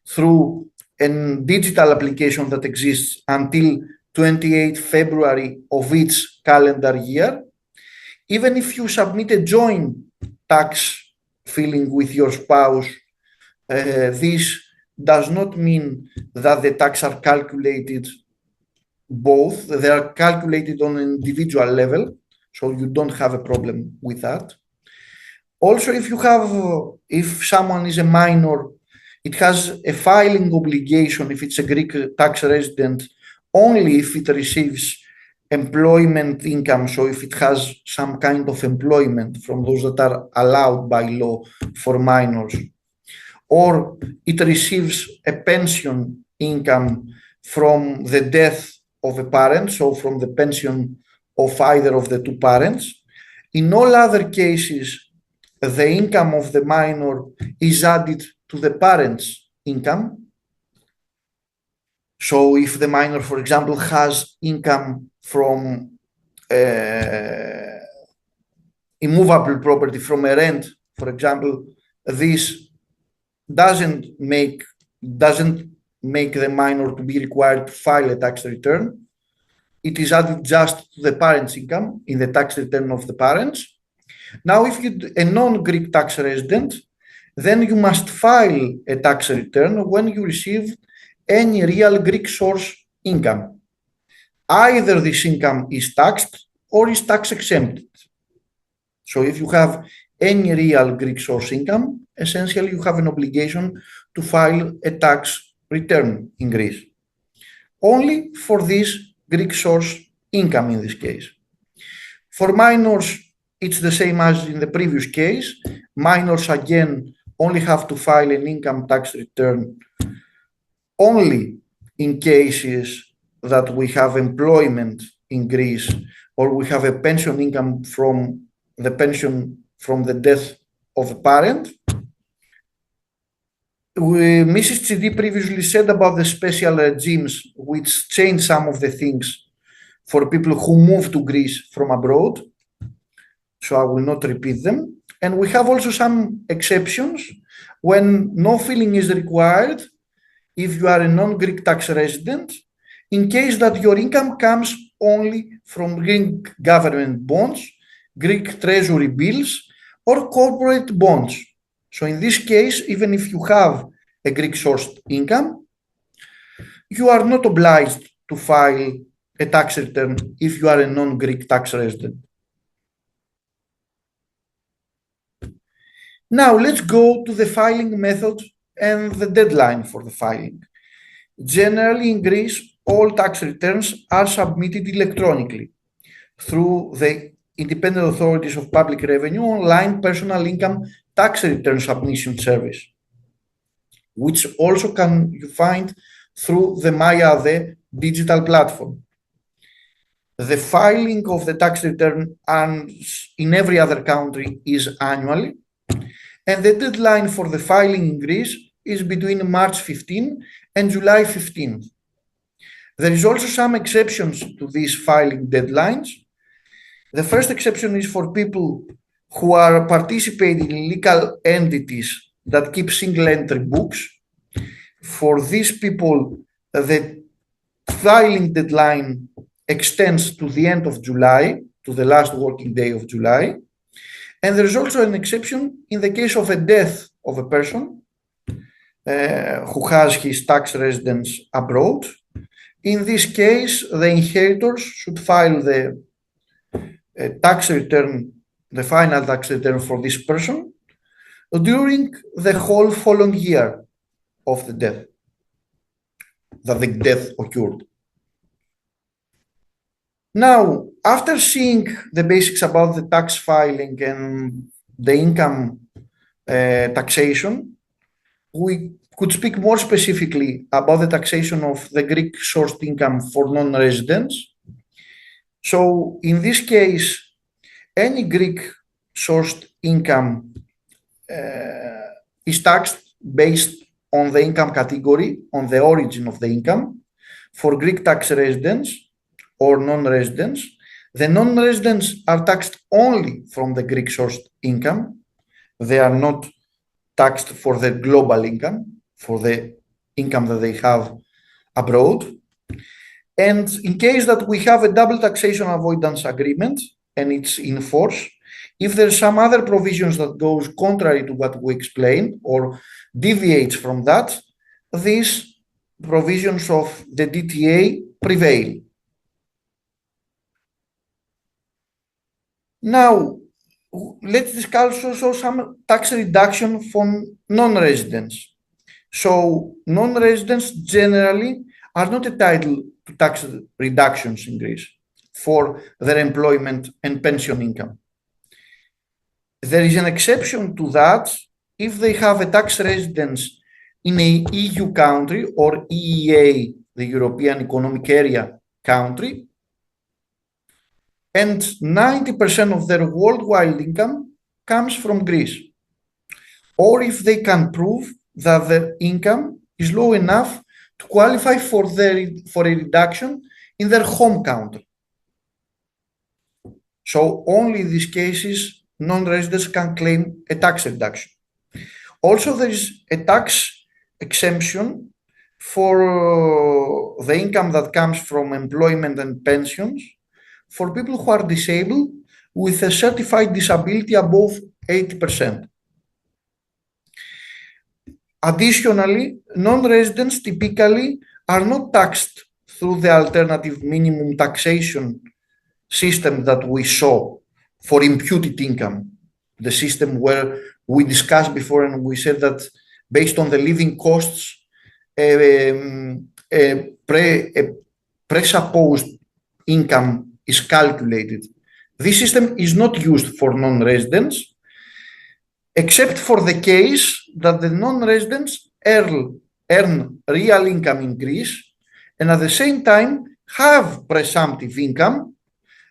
through a digital application that exists until 28 February of each calendar year. Even if you submit a joint tax filing with your spouse, this does not mean that the tax are calculated both. They are calculated on an individual level, so you don't have a problem with that. Also, if someone is a minor, it has a filing obligation if it's a Greek tax resident only if it receives employment income, so if it has some kind of employment from those that are allowed by law for minors, or it receives a pension income from the death of a parent, so from the pension of either of the two parents. In all other cases, the income of the minor is added to the parent's income. So if the minor, for example, has income from immovable property, from a rent, for example, this doesn't make the minor to be required to file a tax return. It is added just to the parent's income in the tax return of the parents. Now, if you're a non-Greek tax resident, then you must file a tax return when you receive any real Greek source income. Either this income is taxed or is tax exempted. So if you have any real Greek source income, essentially you have an obligation to file a tax return in Greece. Only for this Greek source income in this case. For minors, it's the same as in the previous case. Minors again only have to file an income tax return only in cases that we have employment in Greece or we have a pension income from the pension from the death of a parent. Mrs. Tsinti previously said about the special regimes which change some of the things for people who move to Greece from abroad. So I will not repeat them. And we have also some exceptions when no filing is required if you are a non-Greek tax resident, in case that your income comes only from Greek government bonds, Greek treasury bills, or corporate bonds. So in this case, even if you have a Greek sourced income, you are not obliged to file a tax return if you are a non-Greek tax resident. Now let's go to the filing method and the deadline for the filing. Generally in Greece, all tax returns are submitted electronically through the Independent Authorities of Public Revenue online personal income tax return submission service, which also can you find through the Maira, the digital platform. The filing of the tax return in every other country is annually, and the deadline for the filing in Greece is between March 15 and July 15. There is also some exceptions to these filing deadlines. The first exception is for people who are participating in legal entities that keep single entry books. For these people, the filing deadline extends to the end of July, to the last working day of July. And there is also an exception in the case of a death of a person who has his tax residence abroad. In this case, the inheritors should file the tax return, the final tax return for this person during the whole following year of the death, that the death occurred. Now, after seeing the basics about the tax filing and the income taxation, we could speak more specifically about the taxation of the Greek sourced income for non-residents. So in this case, any Greek sourced income is taxed based on the income category, on the origin of the income. For Greek tax residents or non-residents, the non-residents are taxed only from the Greek sourced income. They are not taxed for the global income, for the income that they have abroad. And in case that we have a double taxation avoidance agreement and it's in force, if there's some other provisions that goes contrary to what we explained or deviates from that, these provisions of the DTA prevail. Now, let's discuss also some tax reduction for non-residents. So non-residents generally are not entitled to tax reductions in Greece for their employment and pension income. There is an exception to that if they have a tax residence in an EU country or EEA, the European Economic Area country, and 90% of their worldwide income comes from Greece. Or if they can prove that their income is low enough to qualify for a reduction in their home country. So only in these cases, non-residents can claim a tax reduction. Also, there is a tax exemption for the income that comes from employment and pensions for people who are disabled with a certified disability above 80%. Additionally, non-residents typically are not taxed through the alternative minimum taxation system that we saw for imputed income, the system where we discussed before and we said that based on the living costs, presupposed income is calculated. This system is not used for non-residents, except for the case that the non-residents earn real income in Greece and at the same time have presumptive income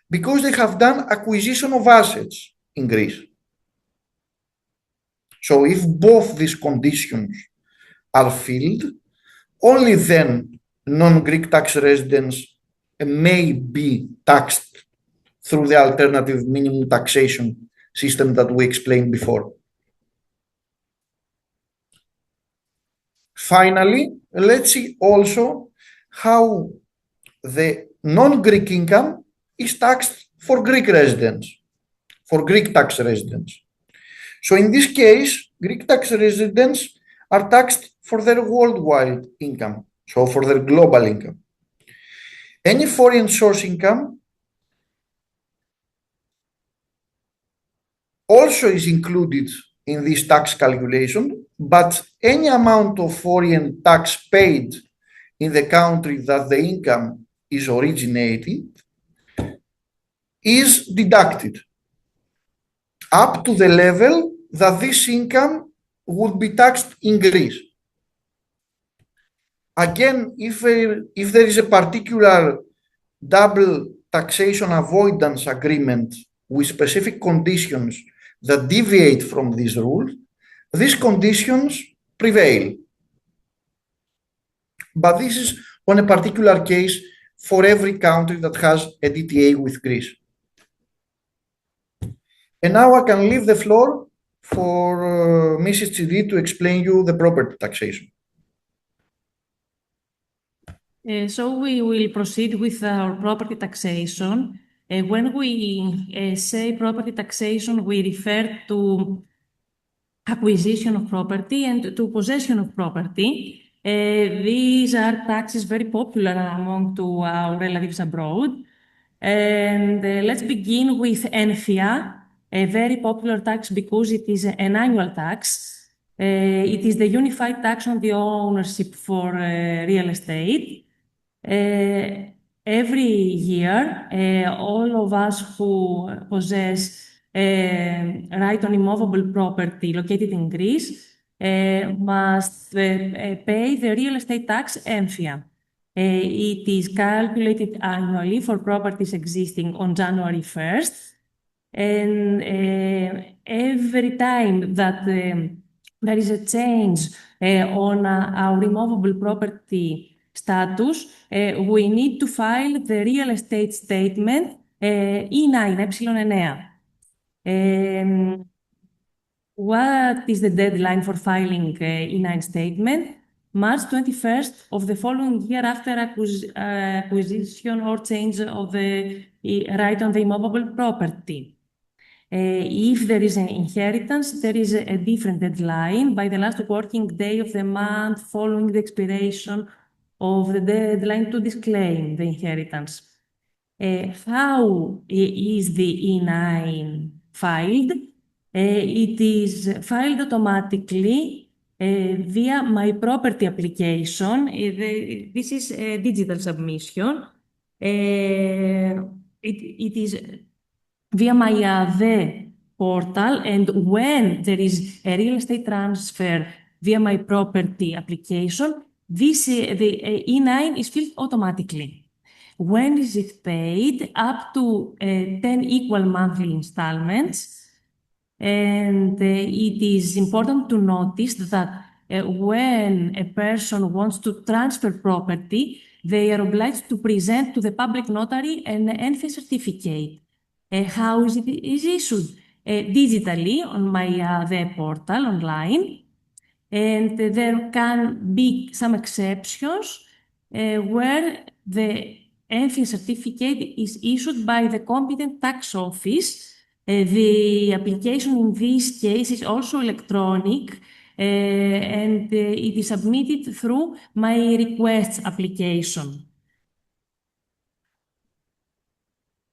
because they have done acquisition of assets in Greece. So if both these conditions are filled, only then non-Greek tax residents may be taxed through the alternative minimum taxation system that we explained before. Finally, let's see also how the non-Greek income is taxed for Greek residents, for Greek tax residents. So in this case, Greek tax residents are taxed for their worldwide income, so for their global income. Any foreign source income also is included in this tax calculation, but any amount of foreign tax paid in the country that the income is originated is deducted up to the level that this income would be taxed in Greece. Again, if there is a particular double taxation avoidance agreement with specific conditions that deviate from these rules, these conditions prevail. But this is on a particular case for every country that has a DTA with Greece. And now I can leave the floor for Mrs. Tsinti to explain you the property taxation. So we will proceed with our property taxation. When we say property taxation, we refer to acquisition of property and to possession of property. These are taxes very popular among our relatives abroad. And let's begin with ENFIA, a very popular tax because it is an annual tax. It is the unified tax on the ownership for real estate. Every year, all of us who possess right on immovable property located in Greece must pay the real estate tax ENFIA. It is calculated annually for properties existing on January 1st. And every time that there is a change on our immovable property status, we need to file the real estate statement E9, E9. What is the deadline for filing E9 statement? March 21st of the following year after acquisition or change of the right on the immovable property. If there is an inheritance, there is a different deadline by the last working day of the month following the expiration of the deadline to disclaim the inheritance. How is the E9 filed? It is filed automatically via My Property application. This is a digital submission. It is via my the portal, and when there is a real estate transfer via My Property application, the E9 is filled automatically. when is it paid, up to 10 equal monthly installments. And it is important to notice that when a person wants to transfer property, they are obliged to present to the public notary an NFA certificate. How is it issued? Digitally on the portal online. And there can be some exceptions where the NFA certificate is issued by the competent tax office. The application in this case is also electronic, and it is submitted through my requests application.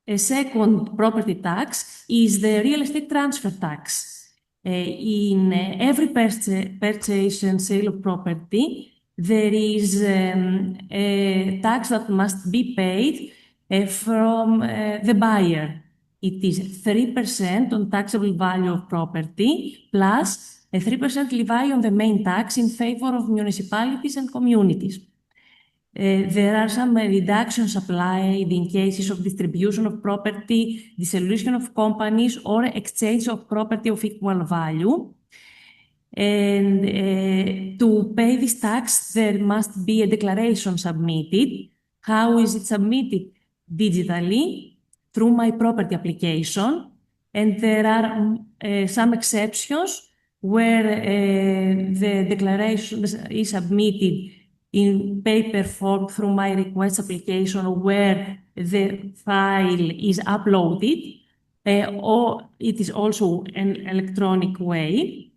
A second property tax is the real estate transfer tax. In every purchase and sale of property, there is a tax that must be paid from the buyer. It is 3% on taxable value of property plus a 3% levy on the main tax in favor of municipalities and communities. There are some reductions applied in cases of distribution of property, dissolution of companies, or exchange of property of equal value. And to pay this tax, there must be a declaration submitted. How is it submitted? Digitally, through my property application. And there are some exceptions where the declaration is submitted in paper form through my request application, where the file is uploaded, or it is also an electronic way,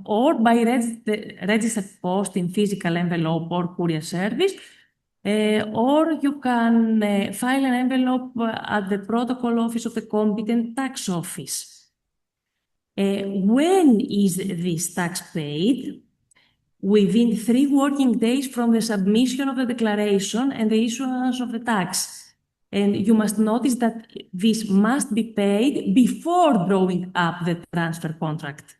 or by registered post in physical envelope or courier service, or you can file an envelope at the protocol office of the competent tax office. When is this tax paid? Within 3 working days from the submission of the declaration and the issuance of the tax. And you must notice that this must be paid before drawing up the transfer contract.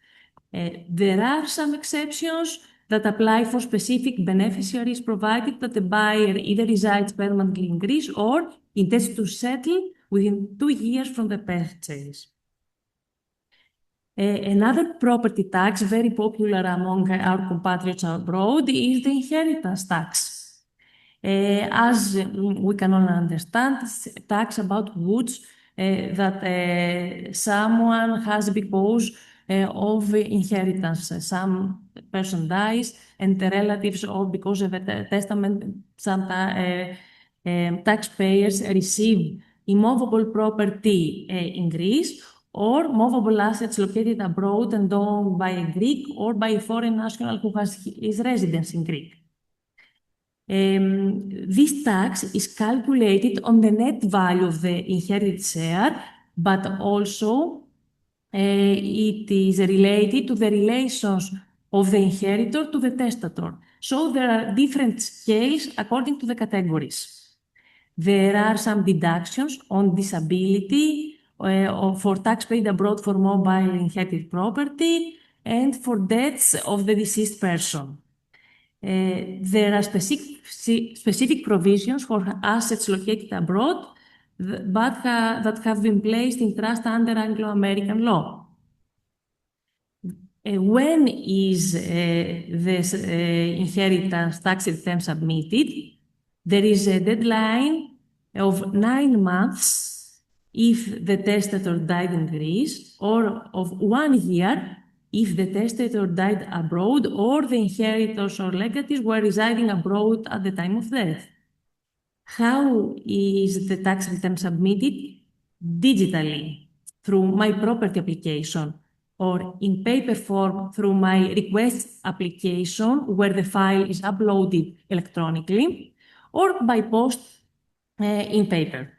There are some exceptions that apply for specific beneficiaries, provided that the buyer either resides permanently in Greece or intends to settle within 2 years from the purchase. Another property tax very popular among our compatriots abroad is the inheritance tax. As we can all understand, it's a tax about goods that someone has because of inheritance. Some person dies and the relatives, or because of a testament, some taxpayers receive immovable property in Greece, or movable assets located abroad and owned by a Greek or by a foreign national who has his residence in Greece. This tax is calculated on the net value of the inherited share, but also it is related to the relations of the inheritor to the testator. So there are different scales according to the categories. There are some deductions on disability, for tax paid abroad for mobile inherited property, and for debts of the deceased person. There are specific provisions for assets located abroad, but that have been placed in trust under Anglo-American law. When is this inheritance tax return submitted? There is a deadline of 9 months if the testator died in Greece, or of 1 year if the testator died abroad or the inheritors or legatees were residing abroad at the time of death. How is the tax return submitted? Digitally, through my property application, or in paper form through my request application, where the file is uploaded electronically, or by post in paper.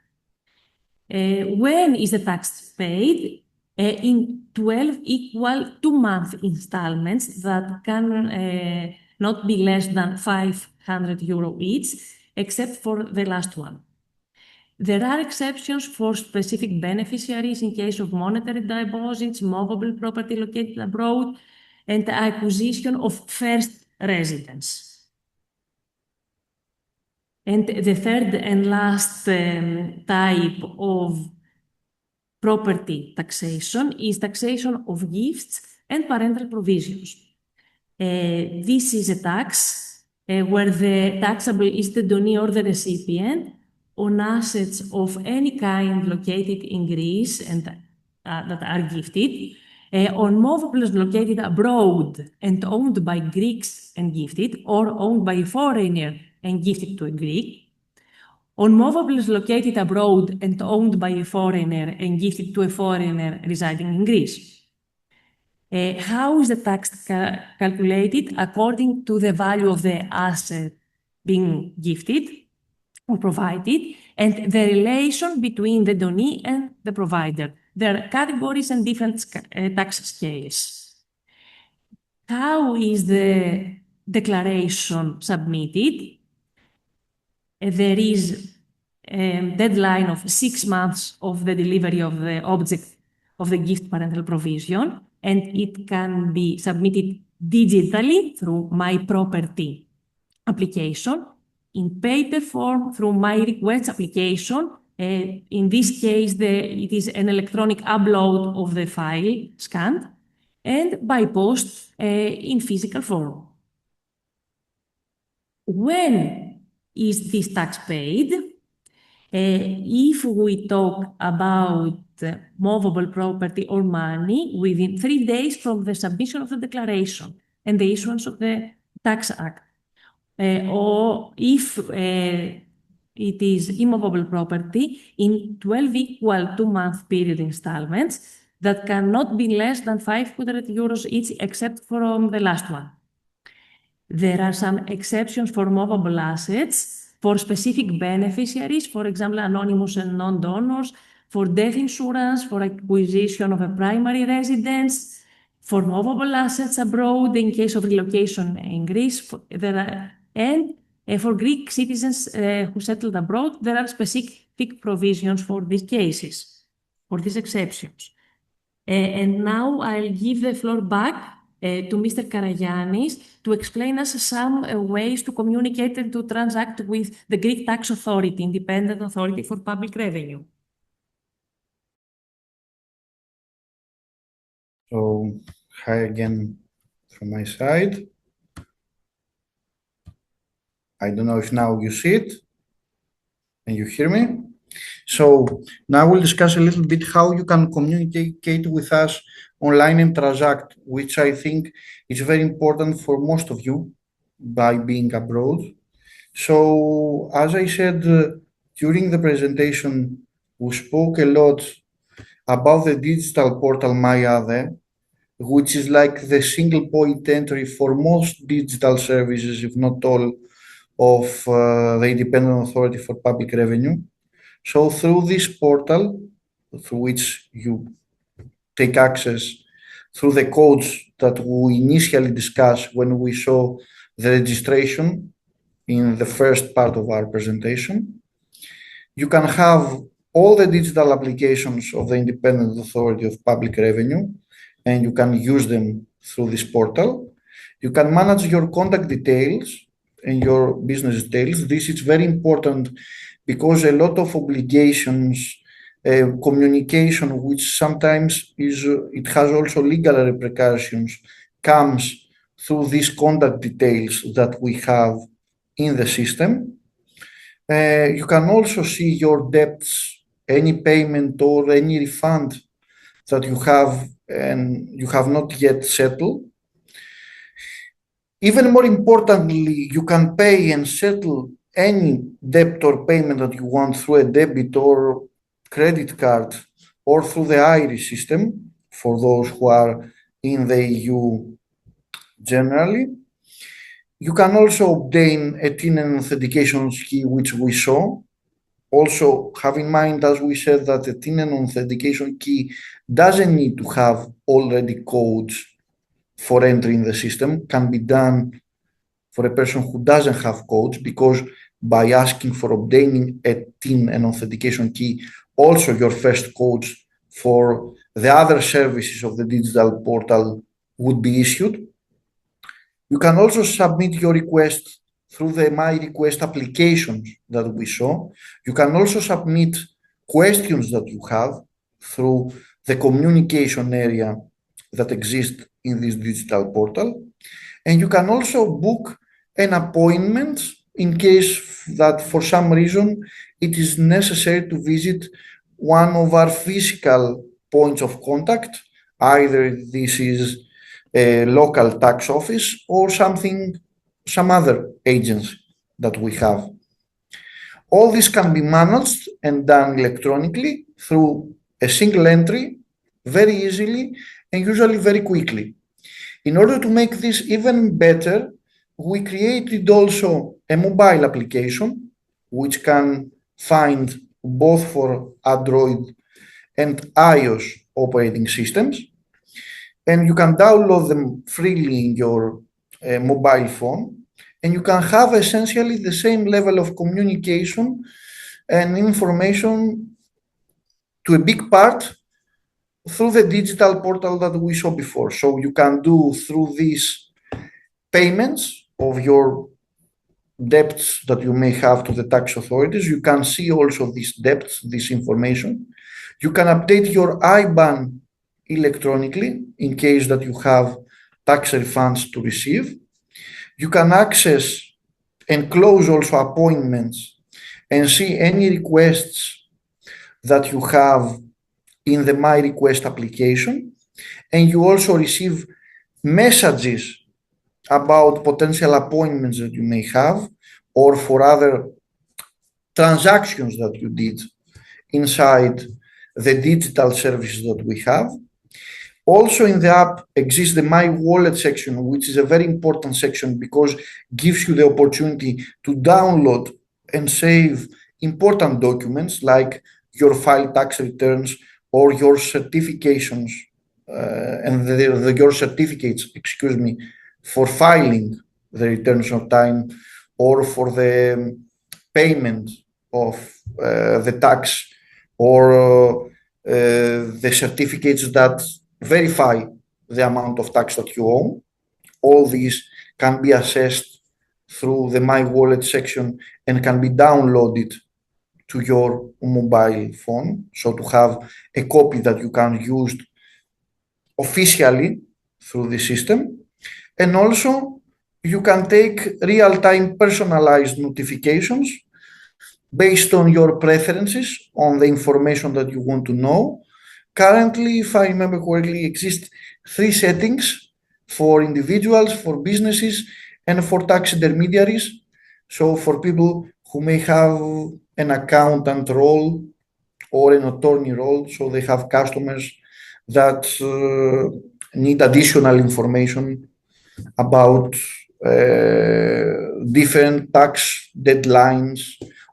When is the tax paid? In 12 equal 2-month installments that can not be less than €500 each, except for the last one. There are exceptions for specific beneficiaries in case of monetary deposits, movable property located abroad, and acquisition of first residence. And the third and last type of property taxation is taxation of gifts and parental provisions. This is a tax where the taxable is the donee or the recipient on assets of any kind located in Greece and that are gifted, on movables located abroad and owned by Greeks and gifted, or owned by a foreigner and gifted to a Greek, on movables located abroad and owned by a foreigner and gifted to a foreigner residing in Greece. How is the tax calculated? According to the value of the asset being gifted or provided and the relation between the donee and the provider. There are categories and different tax scales. How is the declaration submitted? There is a deadline of 6 months of the delivery of the object of the gift parental provision, and it can be submitted digitally through My Property application, in paper form through My Request application. In this case, it is an electronic upload of the file scanned, and by post in physical form. When is this tax paid? If we talk about movable property or money, within 3 days from the submission of the declaration and the issuance of the Tax Act. Or if it is immovable property, in 12 equal 2-month period installments that cannot be less than 500 euros each, except from the last one. There are some exceptions for movable assets for specific beneficiaries, for example, anonymous and non-donors, for death insurance, for acquisition of a primary residence, for movable assets abroad in case of relocation in Greece, for Greek citizens who settled abroad. There are specific provisions for these cases, for these exceptions. And now I'll give the floor back to Mr. Karagiannis to explain us some ways to communicate and to transact with the Greek Tax Authority, Independent Authority for Public Revenue. So, hi again from my side. I don't know if now you see it and you hear me. So now we'll discuss a little bit how you can communicate with us online and transact, which I think is very important for most of you by being abroad. So as I said during the presentation, we spoke a lot about the digital portal Myra, which is like the single point entry for most digital services, if not all, of the Independent Authority for Public Revenue. So through this portal, through which you take access through the codes that we initially discussed when we saw the registration in the first part of our presentation, you can have all the digital applications of the Independent Authority of Public Revenue, and you can use them through this portal. You can manage your contact details and your business details. This is very important because a lot of obligations, communication, which sometimes it has also legal repercussions, comes through these contact details that we have in the system. You can also see your debts, any payment or any refund that you have and you have not yet settled. Even more importantly, you can pay and settle any debt or payment that you want through a debit or credit card or through the Irish system for those who are in the EU generally. You can also obtain a TIN and authentication key, which we saw. Also, have in mind, as we said, that the TIN and authentication key doesn't need to have already codes for entering the system, can be done for a person who doesn't have codes, because by asking for obtaining a TIN and authentication key, also your first codes for the other services of the digital portal would be issued. You can also submit your request through the My Request applications that we saw. You can also submit questions that you have through the communication area that exists in this digital portal. And you can also book an appointment in case that for some reason it is necessary to visit one of our physical points of contact. Either this is a local tax office or some other agency that we have. All this can be managed and done electronically through a single entry, very easily and usually very quickly. In order to make this even better, we created also a mobile application which can find both for Android and iOS operating systems. And you can download them freely in your mobile phone. And you can have essentially the same level of communication and information to a big part through the digital portal that we saw before. So you can do through these payments of your debts that you may have to the tax authorities. You can see also these debts, this information. You can update your IBAN electronically in case that you have tax refunds to receive. You can access and close also appointments and see any requests that you have in the My Request application. And you also receive messages about potential appointments that you may have or for other transactions that you did inside the digital services that we have. Also in the app exists the My Wallet section, which is a very important section because it gives you the opportunity to download and save important documents like your filed tax returns or your certifications your certificates, for filing the returns on time or for the payment of the tax or the certificates that verify the amount of tax that you owe. All these can be assessed through the My Wallet section and can be downloaded to your mobile phone. So to have a copy that you can use officially through the system. And also you can take real-time personalized notifications based on your preferences on the information that you want to know. Currently, if I remember correctly, exist 3 settings for individuals, for businesses, and for tax intermediaries. So for people who may have an accountant role or an attorney role, so they have customers that need additional information about different tax deadlines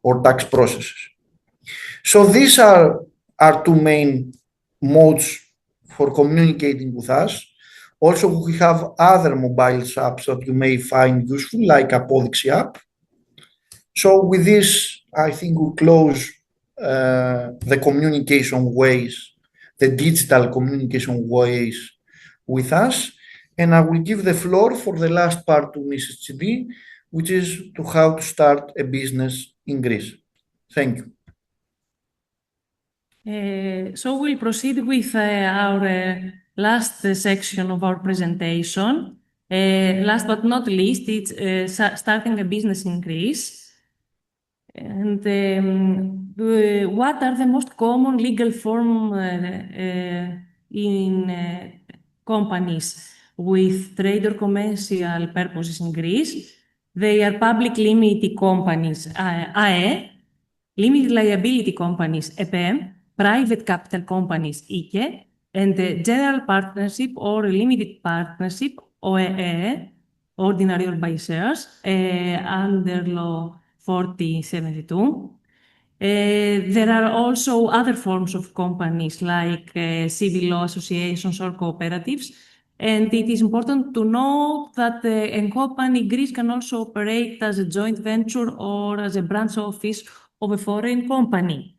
or tax processes. So these are our 2 main modes for communicating with us. Also, we have other mobile apps that you may find useful, like Apodiksi app. So with this, I think we close the communication ways, the digital communication ways with us. And I will give the floor for the last part to Mrs. Tsinti, which is to how to start a business in Greece. Thank you. So we'll proceed with our last section of our presentation. Last but not least, it's starting a business in Greece. And what are the most common legal forms in companies with trade or commercial purposes in Greece? They are public limited companies, AE, limited liability companies, EPM, private capital companies, IKE, and the general partnership or limited partnership, OEE, ordinary or by shares, under law 4072. There are also other forms of companies like civil law associations or cooperatives. And it is important to know that a company in Greece can also operate as a joint venture or as a branch office of a foreign company.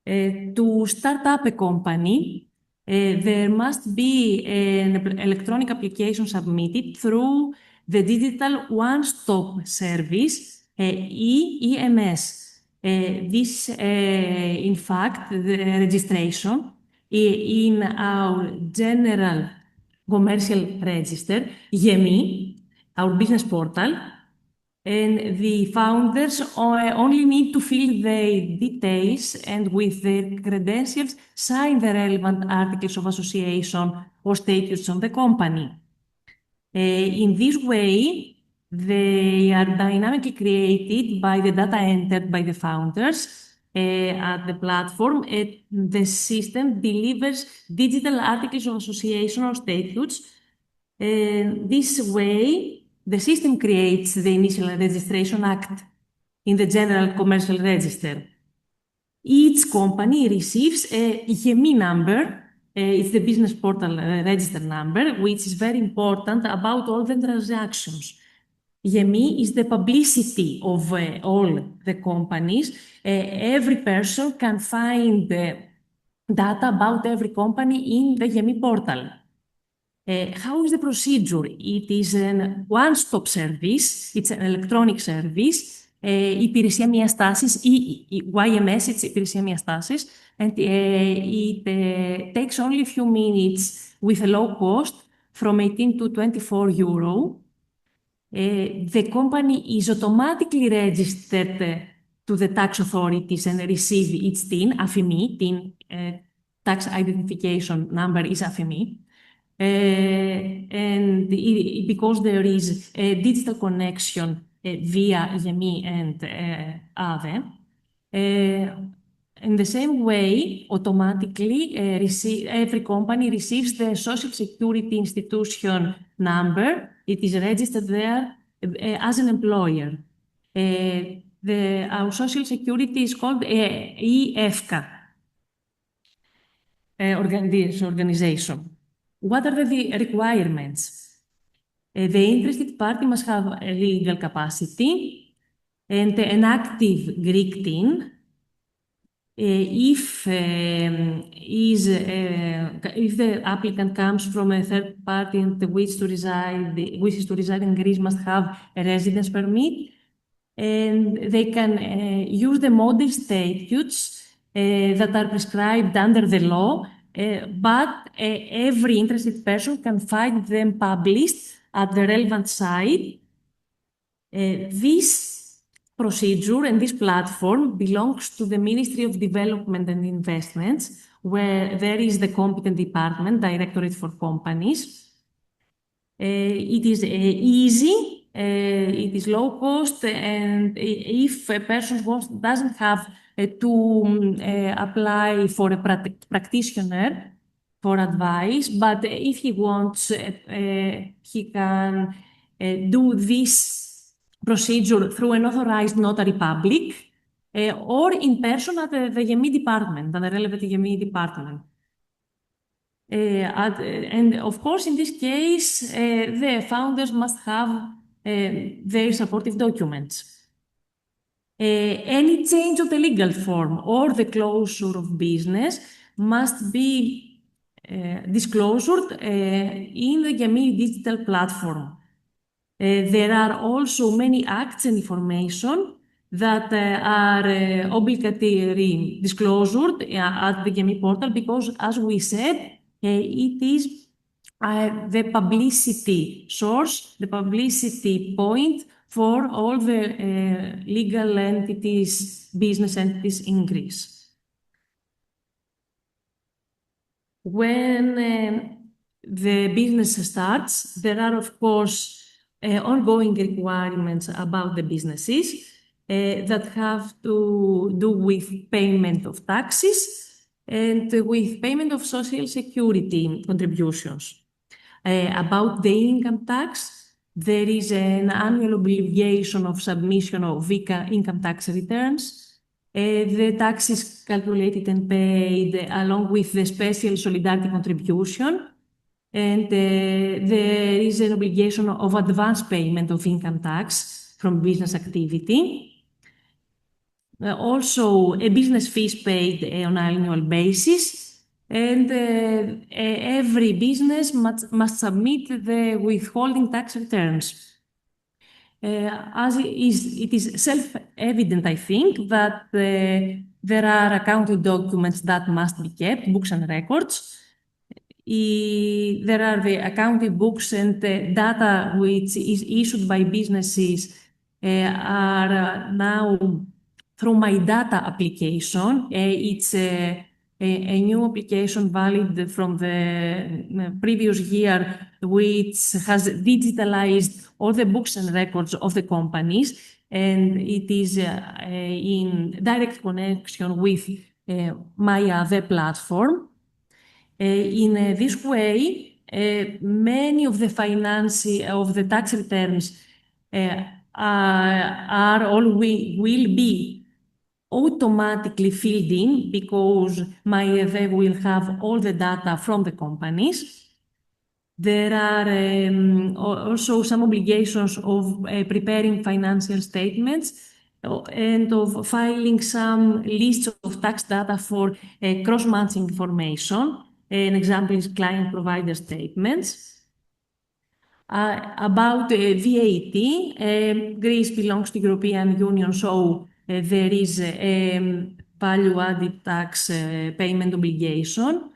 To start up a company, there must be an electronic application submitted through the Digital One-Stop Service, EEMS. This, in fact, the registration in our General Commercial Register, GEMI, our business portal, and the founders only need to fill the details and with their credentials sign the relevant articles of association or statutes of the company. In this way, they are dynamically created by the data entered by the founders at the platform. The system delivers digital articles of association or statutes. This way, the system creates the initial registration act in the General Commercial Register. Each company receives a GEMI number. It's the business portal register number, which is very important about all the transactions. GEMI is the publicity of all the companies. Every person can find data about every company in the GEMI portal. How is the procedure? It is a one-stop service. It's an electronic service. Υπηρεσία μιας τάσης, YMS, it's υπηρεσία μιας τάσης, and it takes only a few minutes with a low cost from 18 to 24 euro. The company is automatically registered to the tax authorities and receive its TIN, AFIMI, TIN, tax identification number is AFIMI. And because there is a digital connection via GEMI and AVE, in the same way, automatically, every company receives the Social Security Institution number. It is registered there as an employer. Our Social Security is called EFCA organization. What are the requirements? The interested party must have a legal capacity and an active Greek TIN. If the applicant comes from a third party and wishes to reside in Greece, must have a residence permit, and they can use the model statutes that are prescribed under the law, but every interested person can find them published at the relevant site. This procedure and this platform belongs to the Ministry of Development and Investments, where there is the competent department, Directorate for Companies. It is easy, it is low cost, and if a person doesn't have to apply for a practitioner for advice, but if he wants, he can do this procedure through an authorized notary public or in person at the GEMI department, at the relevant GEMI department. And of course, in this case, the founders must have their supportive documents. Any change of the legal form or the closure of business must be disclosed in the GEMI digital platform. There are also many acts and information that are obligatory disclosure at the GEMI portal because, as we said, it is the publicity source, the publicity point for all the legal entities, business entities in Greece. When the business starts, there are, of course, ongoing requirements about the businesses that have to do with payment of taxes and with payment of social security contributions. About the income tax, there is an annual obligation of submission of income tax returns. The tax is calculated and paid along with the special solidarity contribution. And there is an obligation of advance payment of income tax from business activity. Also, a business fee is paid on an annual basis. And every business must submit the withholding tax returns. As it is self-evident, I think, that there are accounting documents that must be kept, books and records. There are the accounting books and data which is issued by businesses are now through my data application. It's a new application valid from the previous year, which has digitalized all the books and records of the companies, and it is in direct connection with Maira, the platform. In this way, many of the tax returns will be automatically filled in because Myroyianni will have all the data from the companies. There are also some obligations of preparing financial statements and of filing some lists of tax data for cross-matching information. An example is client provider statements. About VAT, Greece belongs to the European Union, so there is a value-added tax payment obligation.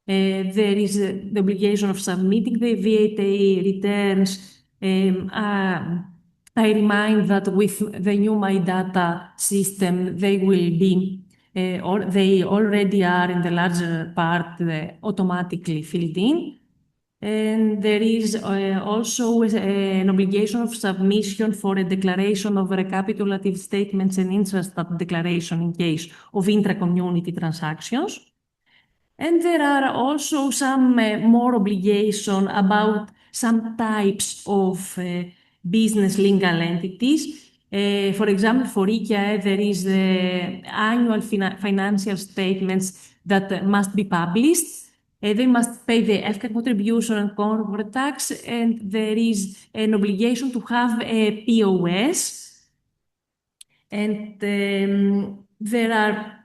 There is the obligation of submitting the VAT returns. I remind that with the new My Data system, they will be, or they already are in the larger part, automatically filled in. And there is also an obligation of submission for a declaration of recapitulative statements and interest declaration in case of intra-community transactions. And there are also some more obligation about some types of business legal entities. For example, for IKEA, there is the annual financial statements that must be published. They must pay the EFCA contribution and corporate tax, and there is an obligation to have a POS. And there are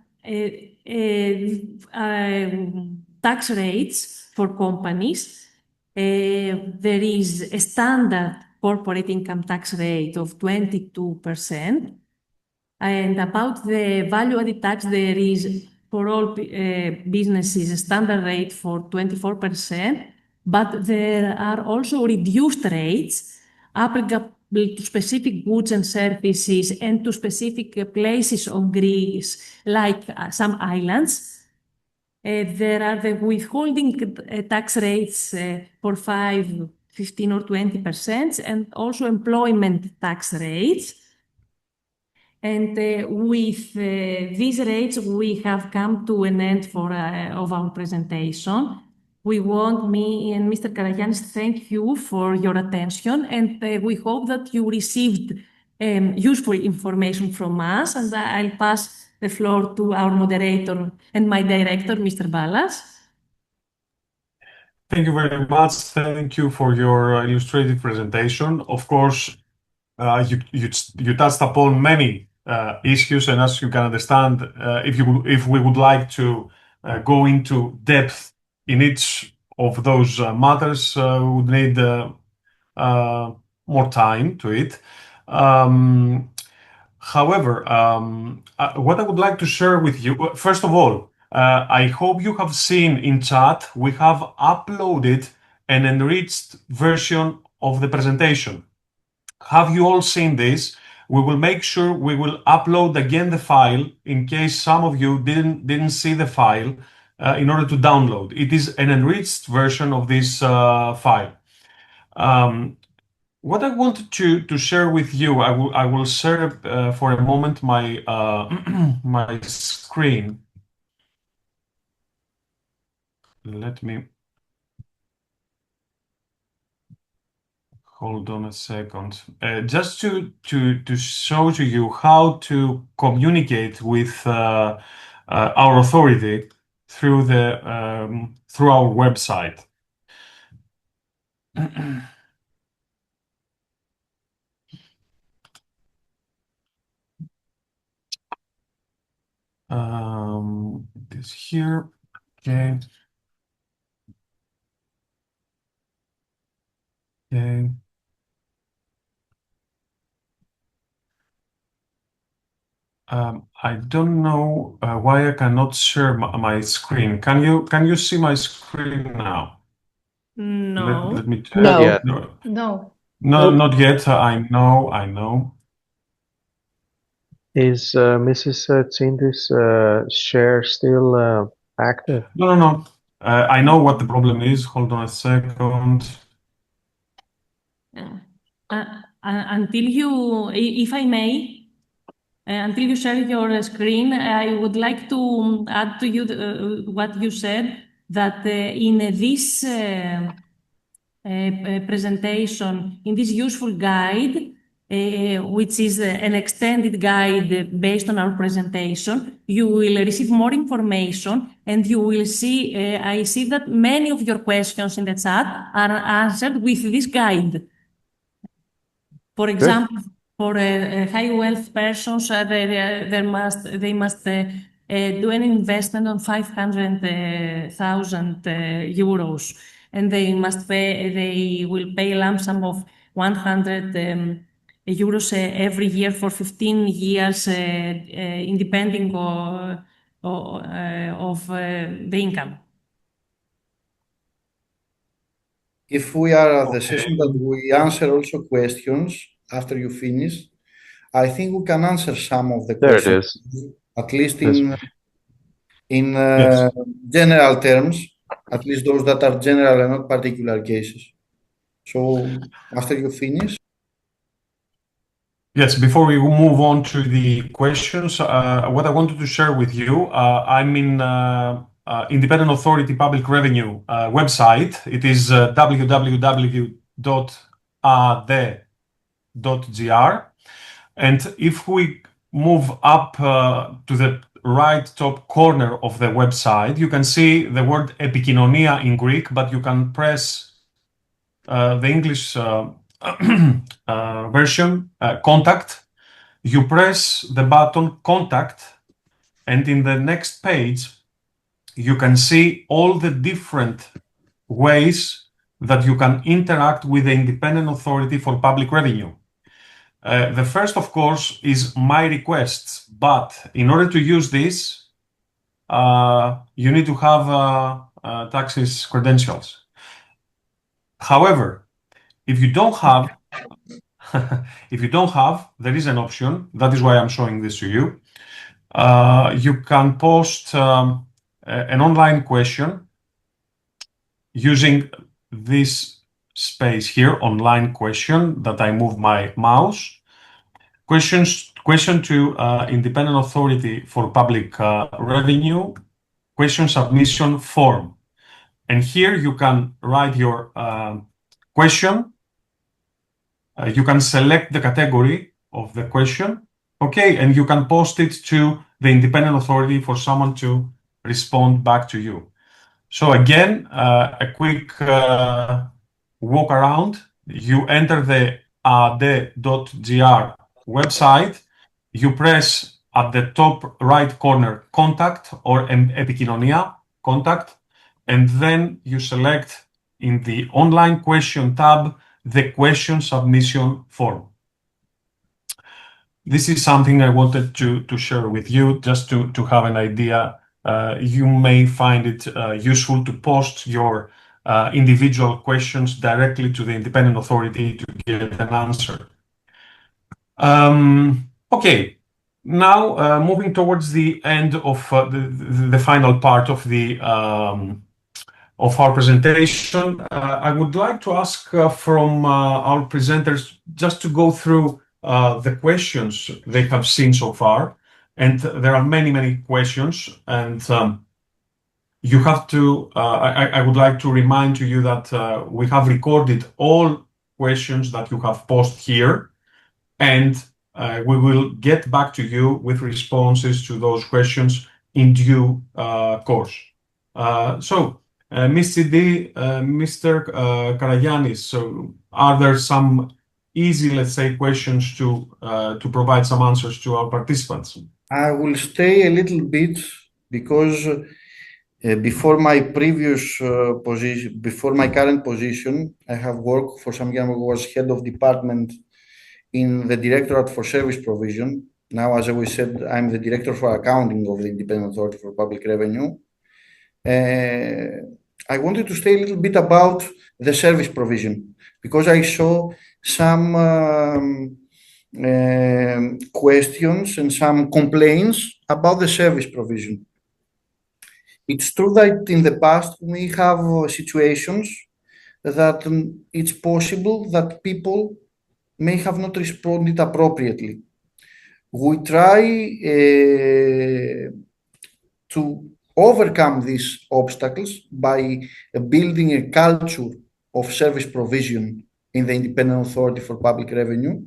tax rates for companies. There is a standard corporate income tax rate of 22%. And about the value-added tax, there is for all businesses a standard rate for 24%, but there are also reduced rates applicable to specific goods and services and to specific places of Greece, like some islands. There are the withholding tax rates for 5, 15 or 20%, and also employment tax rates. And with these rates, we have come to an end of our presentation. We want me and Mr. Karagiannis to thank you for your attention, and we hope that you received useful information from us. And I'll pass the floor to our moderator and my director, Mr. Ballas. Thank you very much. Thank you for your illustrated presentation. Of course, you touched upon many issues, and as you can understand, if we would like to go into depth in each of those matters, we would need more time to it. However, what I would like to share with you, first of all, I hope you have seen in chat, we have uploaded an enriched version of the presentation. Have you all seen this? We will make sure we will upload again the file in case some of you didn't see the file in order to download. It is an enriched version of this file. What I wanted to share with you, I will share for a moment my my screen. Let me hold on a second. Just to show to you how to communicate with our authority through through our website. This here, okay. Okay. I don't know why I cannot share my screen. Can you see my screen now? No. Let me check. No. Yeah. No. No, not yet. I know. Is Mrs. Tsinti's share still active? No. I know what the problem is. Hold on a second. Until you, if I may, until you share your screen, I would like to add to you what you said, that in this presentation, in this useful guide, which is an extended guide based on our presentation, you will receive more information, and you will see, I see that many of your questions in the chat are answered with this guide. For example, for high wealth persons, they must do an investment on 500,000 euros, and they will pay a lump sum of 100 euros every year for 15 years, independent of the income. If we are at the session that we answer also questions after you finish, I think we can answer some of the There it questions, is. at least Yes. in Yes. general terms, at least those that are general and not particular cases. So after you finish. Yes, before we move on to the questions, what I wanted to share with you, I'm in Independent Authority Public Revenue website. It is www.ade.gr. And if we move up to the right top corner of the website, you can see the word epikinonia in Greek, but you can press the English version, contact. You press the button contact, and in the next page, you can see all the different ways that you can interact with the Independent Authority for Public Revenue. The first, of course, is My Requests, but in order to use this, you need to have taxes credentials. However, if you don't have, there is an option. That is why I'm showing this to you. You can post an online question using this space here, online question, that I move my mouse. Question to Independent Authority for Public Revenue, question submission form. And here you can write your question. You can select the category of the question, okay, and you can post it to the Independent Authority for someone to respond back to you. So again, a quick walk around. You enter the ade.gr website. You press at the top right corner contact or epikinonia contact, and then you select in the online question tab the question submission form. This is something I wanted to share with you just to have an idea. You may find it useful to post your individual questions directly to the Independent Authority to get an answer. Okay, now moving towards the end of the final part of our presentation, I would like to ask from our presenters just to go through the questions they have seen so far. And there are many questions, and you have to, I would like to remind you that we have recorded all questions that you have posted here, and we will get back to you with responses to those questions in due course. So, Ms. Tsinti, Mr. Karagiannis, so are there some easy, let's say, questions to provide some answers to our participants? I will stay a little bit because before my previous position, before my current position, I have worked for some years, I was head of department in the Directorate for Service Provision, Now, as we said, I'm the Director for Accounting of the Independent Authority for Public Revenue. I wanted to say a little bit about the service provision, because I saw some questions and some complaints about the service provision. It's true that in the past we have situations that it's possible that people may have not responded appropriately. We try to overcome these obstacles by building a culture of service provision in the Independent Authority for Public Revenue.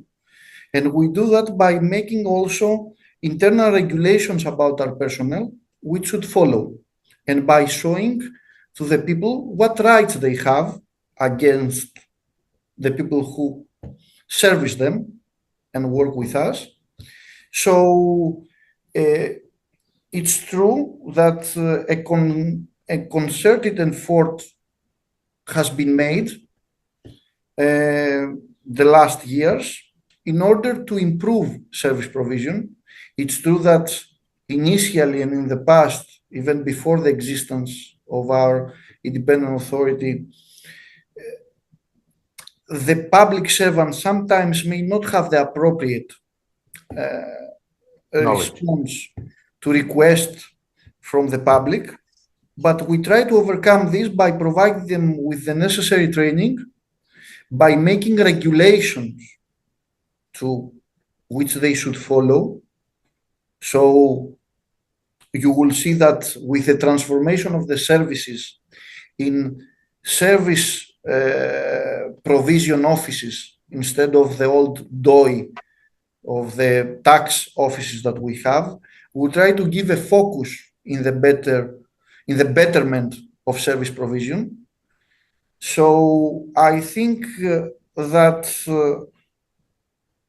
And we do that by making also internal regulations about our personnel, which should follow, and by showing to the people what rights they have against the people who service them and work with us. So it's true that a concerted effort has been made the last years in order to improve service provision. It's true that initially and in the past, even before the existence of our independent authority, the public servants sometimes may not have the appropriate response to request from the public, but we try to overcome this by providing them with the necessary training, by making regulations to which they should follow. So you will see that with the transformation of the services in service provision offices instead of the old DOI of the tax offices that we have, we try to give a focus in the betterment of service provision. So I think that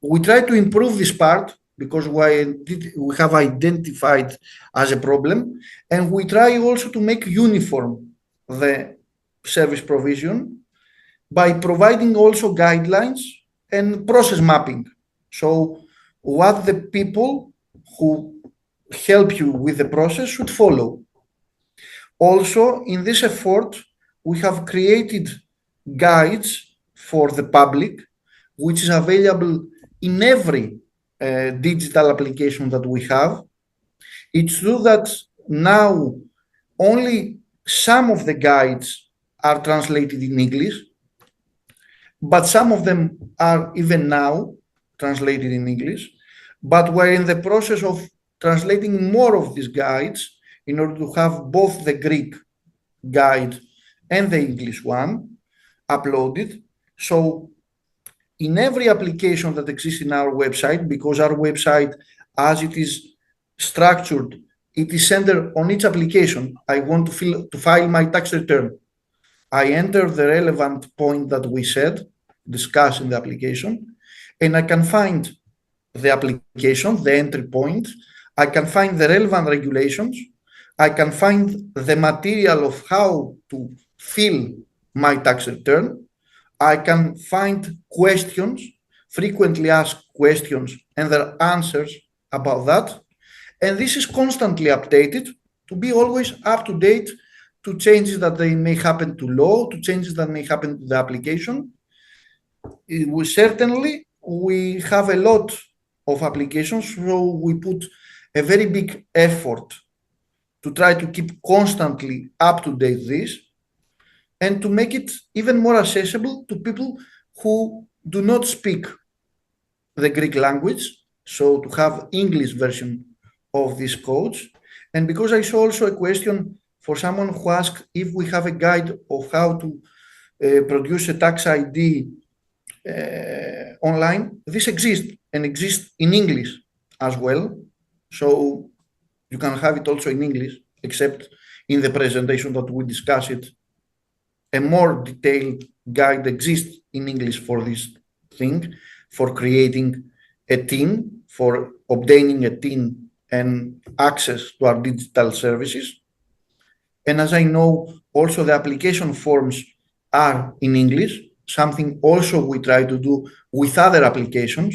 we try to improve this part because we have identified as a problem, and we try also to make uniform the service provision by providing also guidelines and process mapping. So what the people who help you with the process should follow. Also, in this effort, we have created guides for the public, which is available in every digital application that we have. It's true that now only some of the guides are translated in English, but some of them are even now translated in English. But we're in the process of translating more of these guides in order to have both the Greek guide and the English one uploaded. So in every application that exists in our website, because our website, as it is structured, it is centered on each application. I want to file my tax return. I enter the relevant point that we said, discuss in the application, and I can find the application, the entry point. I can find the relevant regulations. I can find the material of how to fill my tax return. I can find questions, frequently asked questions, and their answers about that. And this is constantly updated to be always up to date to changes that they may happen to law, to changes that may happen to the application. We have a lot of applications, so we put a very big effort to try to keep constantly up to date this and to make it even more accessible to people who do not speak the Greek language, so to have English version of these codes. And because I saw also a question for someone who asked if we have a guide of how to produce a tax ID online, this exists and exists in English as well. So you can have it also in English, except in the presentation that we discuss it. A more detailed guide exists in English for this thing, for creating a TIN, for obtaining a TIN and access to our digital services. And as I know, also the application forms are in English, something also we try to do with other applications,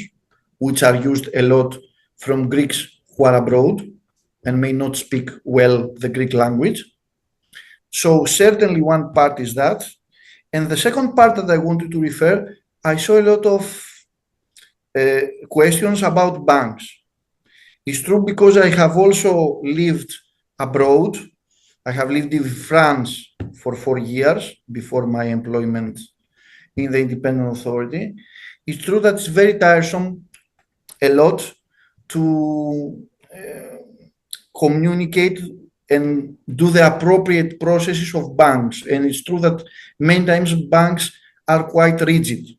which are used a lot from Greeks who are abroad and may not speak well the Greek language. So certainly one part is that. And the second part that I wanted to refer, I saw a lot of questions about banks. It's true because I have also lived abroad. I have lived in France for 4 years before my employment in the independent authority. It's true that it's very tiresome a lot to communicate and do the appropriate processes of banks. And it's true that many times banks are quite rigid.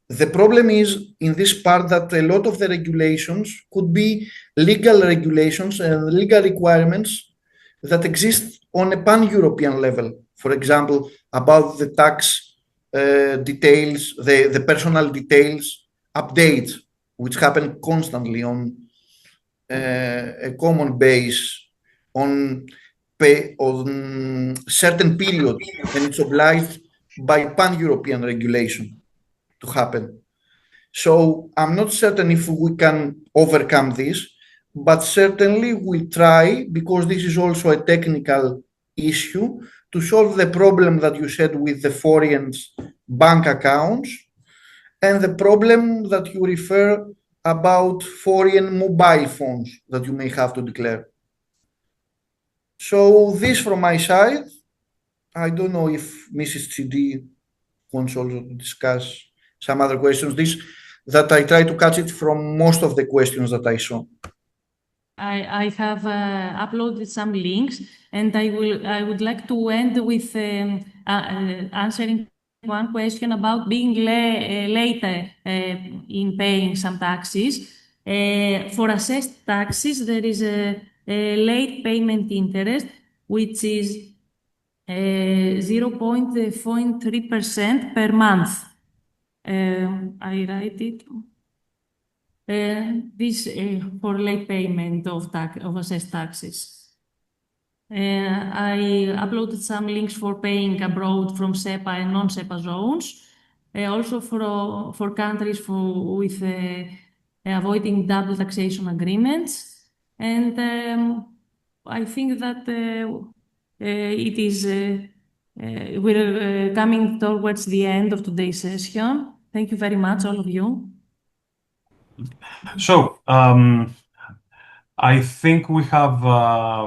The problem is in this part that a lot of the regulations could be legal regulations and legal requirements that exist on a pan-European level. For example, about the tax details, the personal details update, which happen constantly on a common base on certain period, and it's obliged by pan-European regulation to happen. So I'm not certain if we can overcome this, but certainly we'll try, because this is also a technical issue, to solve the problem that you said with the foreign bank accounts and the problem that you refer about foreign mobile phones that you may have to declare. So this from my side. I don't know if Mrs. Tsinti wants also to discuss some other questions. This that I try to catch it from most of the questions that I saw. I have uploaded some links, and I would like to end with answering one question about being late in paying some taxes. For assessed taxes, there is a late payment interest, which is 0.3% per month. I write it. This for late payment of assessed taxes. I uploaded some links for paying abroad from SEPA and non-SEPA zones. Also for countries with avoiding double taxation agreements. And I think that it is we're coming towards the end of today's session. Thank you very much, all of you. So, I think we have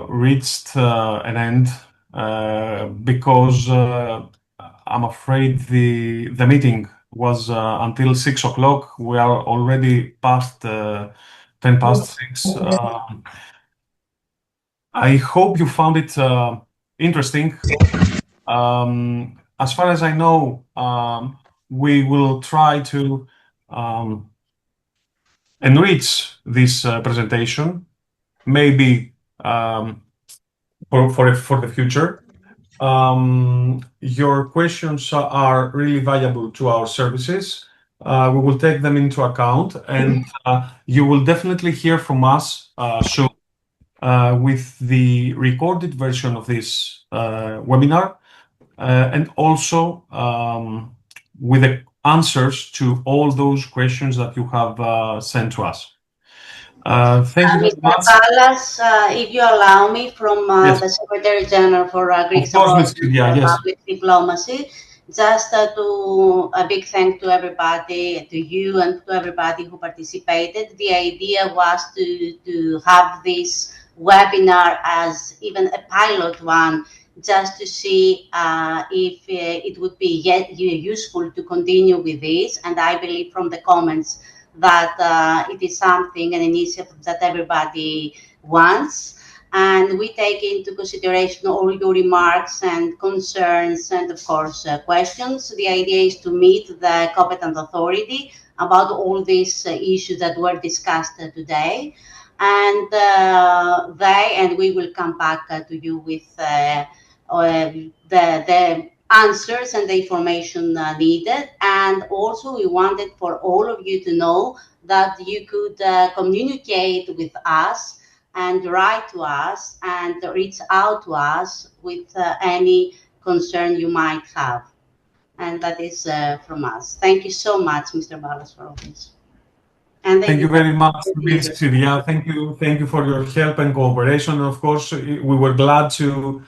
reached an end because I'm afraid the meeting was until 6 o'clock. We are already past 10 past 6. I hope you found it interesting. As far as I know, we will try to enrich this presentation, maybe for the future. Your questions are really valuable to our services. We will take them into account, and you will definitely hear from us soon with the recorded version of this webinar, and also with the answers to all those questions that you have sent to us. Thank you very much. Mr. Ballas, if you allow me, from Yes. the Secretary General for Greece Abroad and Public Diplomacy, just to a big thank to everybody, to you and to everybody who participated. The idea was to have this webinar as even a pilot one, just to see if it would be yet useful to continue with this. And I believe from the comments that it is something, an initiative that everybody wants. And we take into consideration all your remarks and concerns and, of course, questions. The idea is to meet the competent authority about all these issues that were discussed today. And we will come back to you with the answers and the information needed. And also we wanted for all of you to know that you could communicate with us and write to us and reach out to us with any concern you might have. And that is from us. Thank you so much, Mr. Ballas, for all this. And Thank you very much, Ms. Xiria. Thank you for your help and cooperation. Of course, we were glad to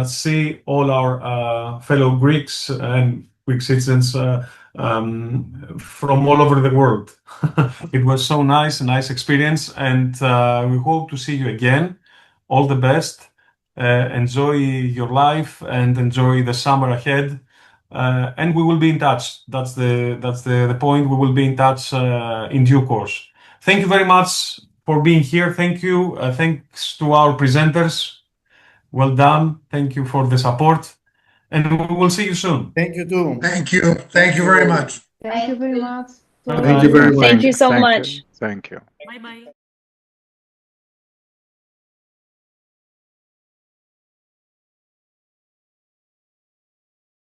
see all our fellow Greeks and Greek citizens from all over the world. It was so nice, a nice experience, and we hope to see you again. All the best. Enjoy your life and enjoy the summer ahead. And we will be in touch. That's the point. We will be in touch in due course. Thank you very much for being here. Thank you. Thanks to our presenters. Well done. Thank you for the support. And we will see you soon. Thank you too. Thank you. Thank you very much. Thank you very much. Thank you Thank you so much. Thank you. Bye-bye.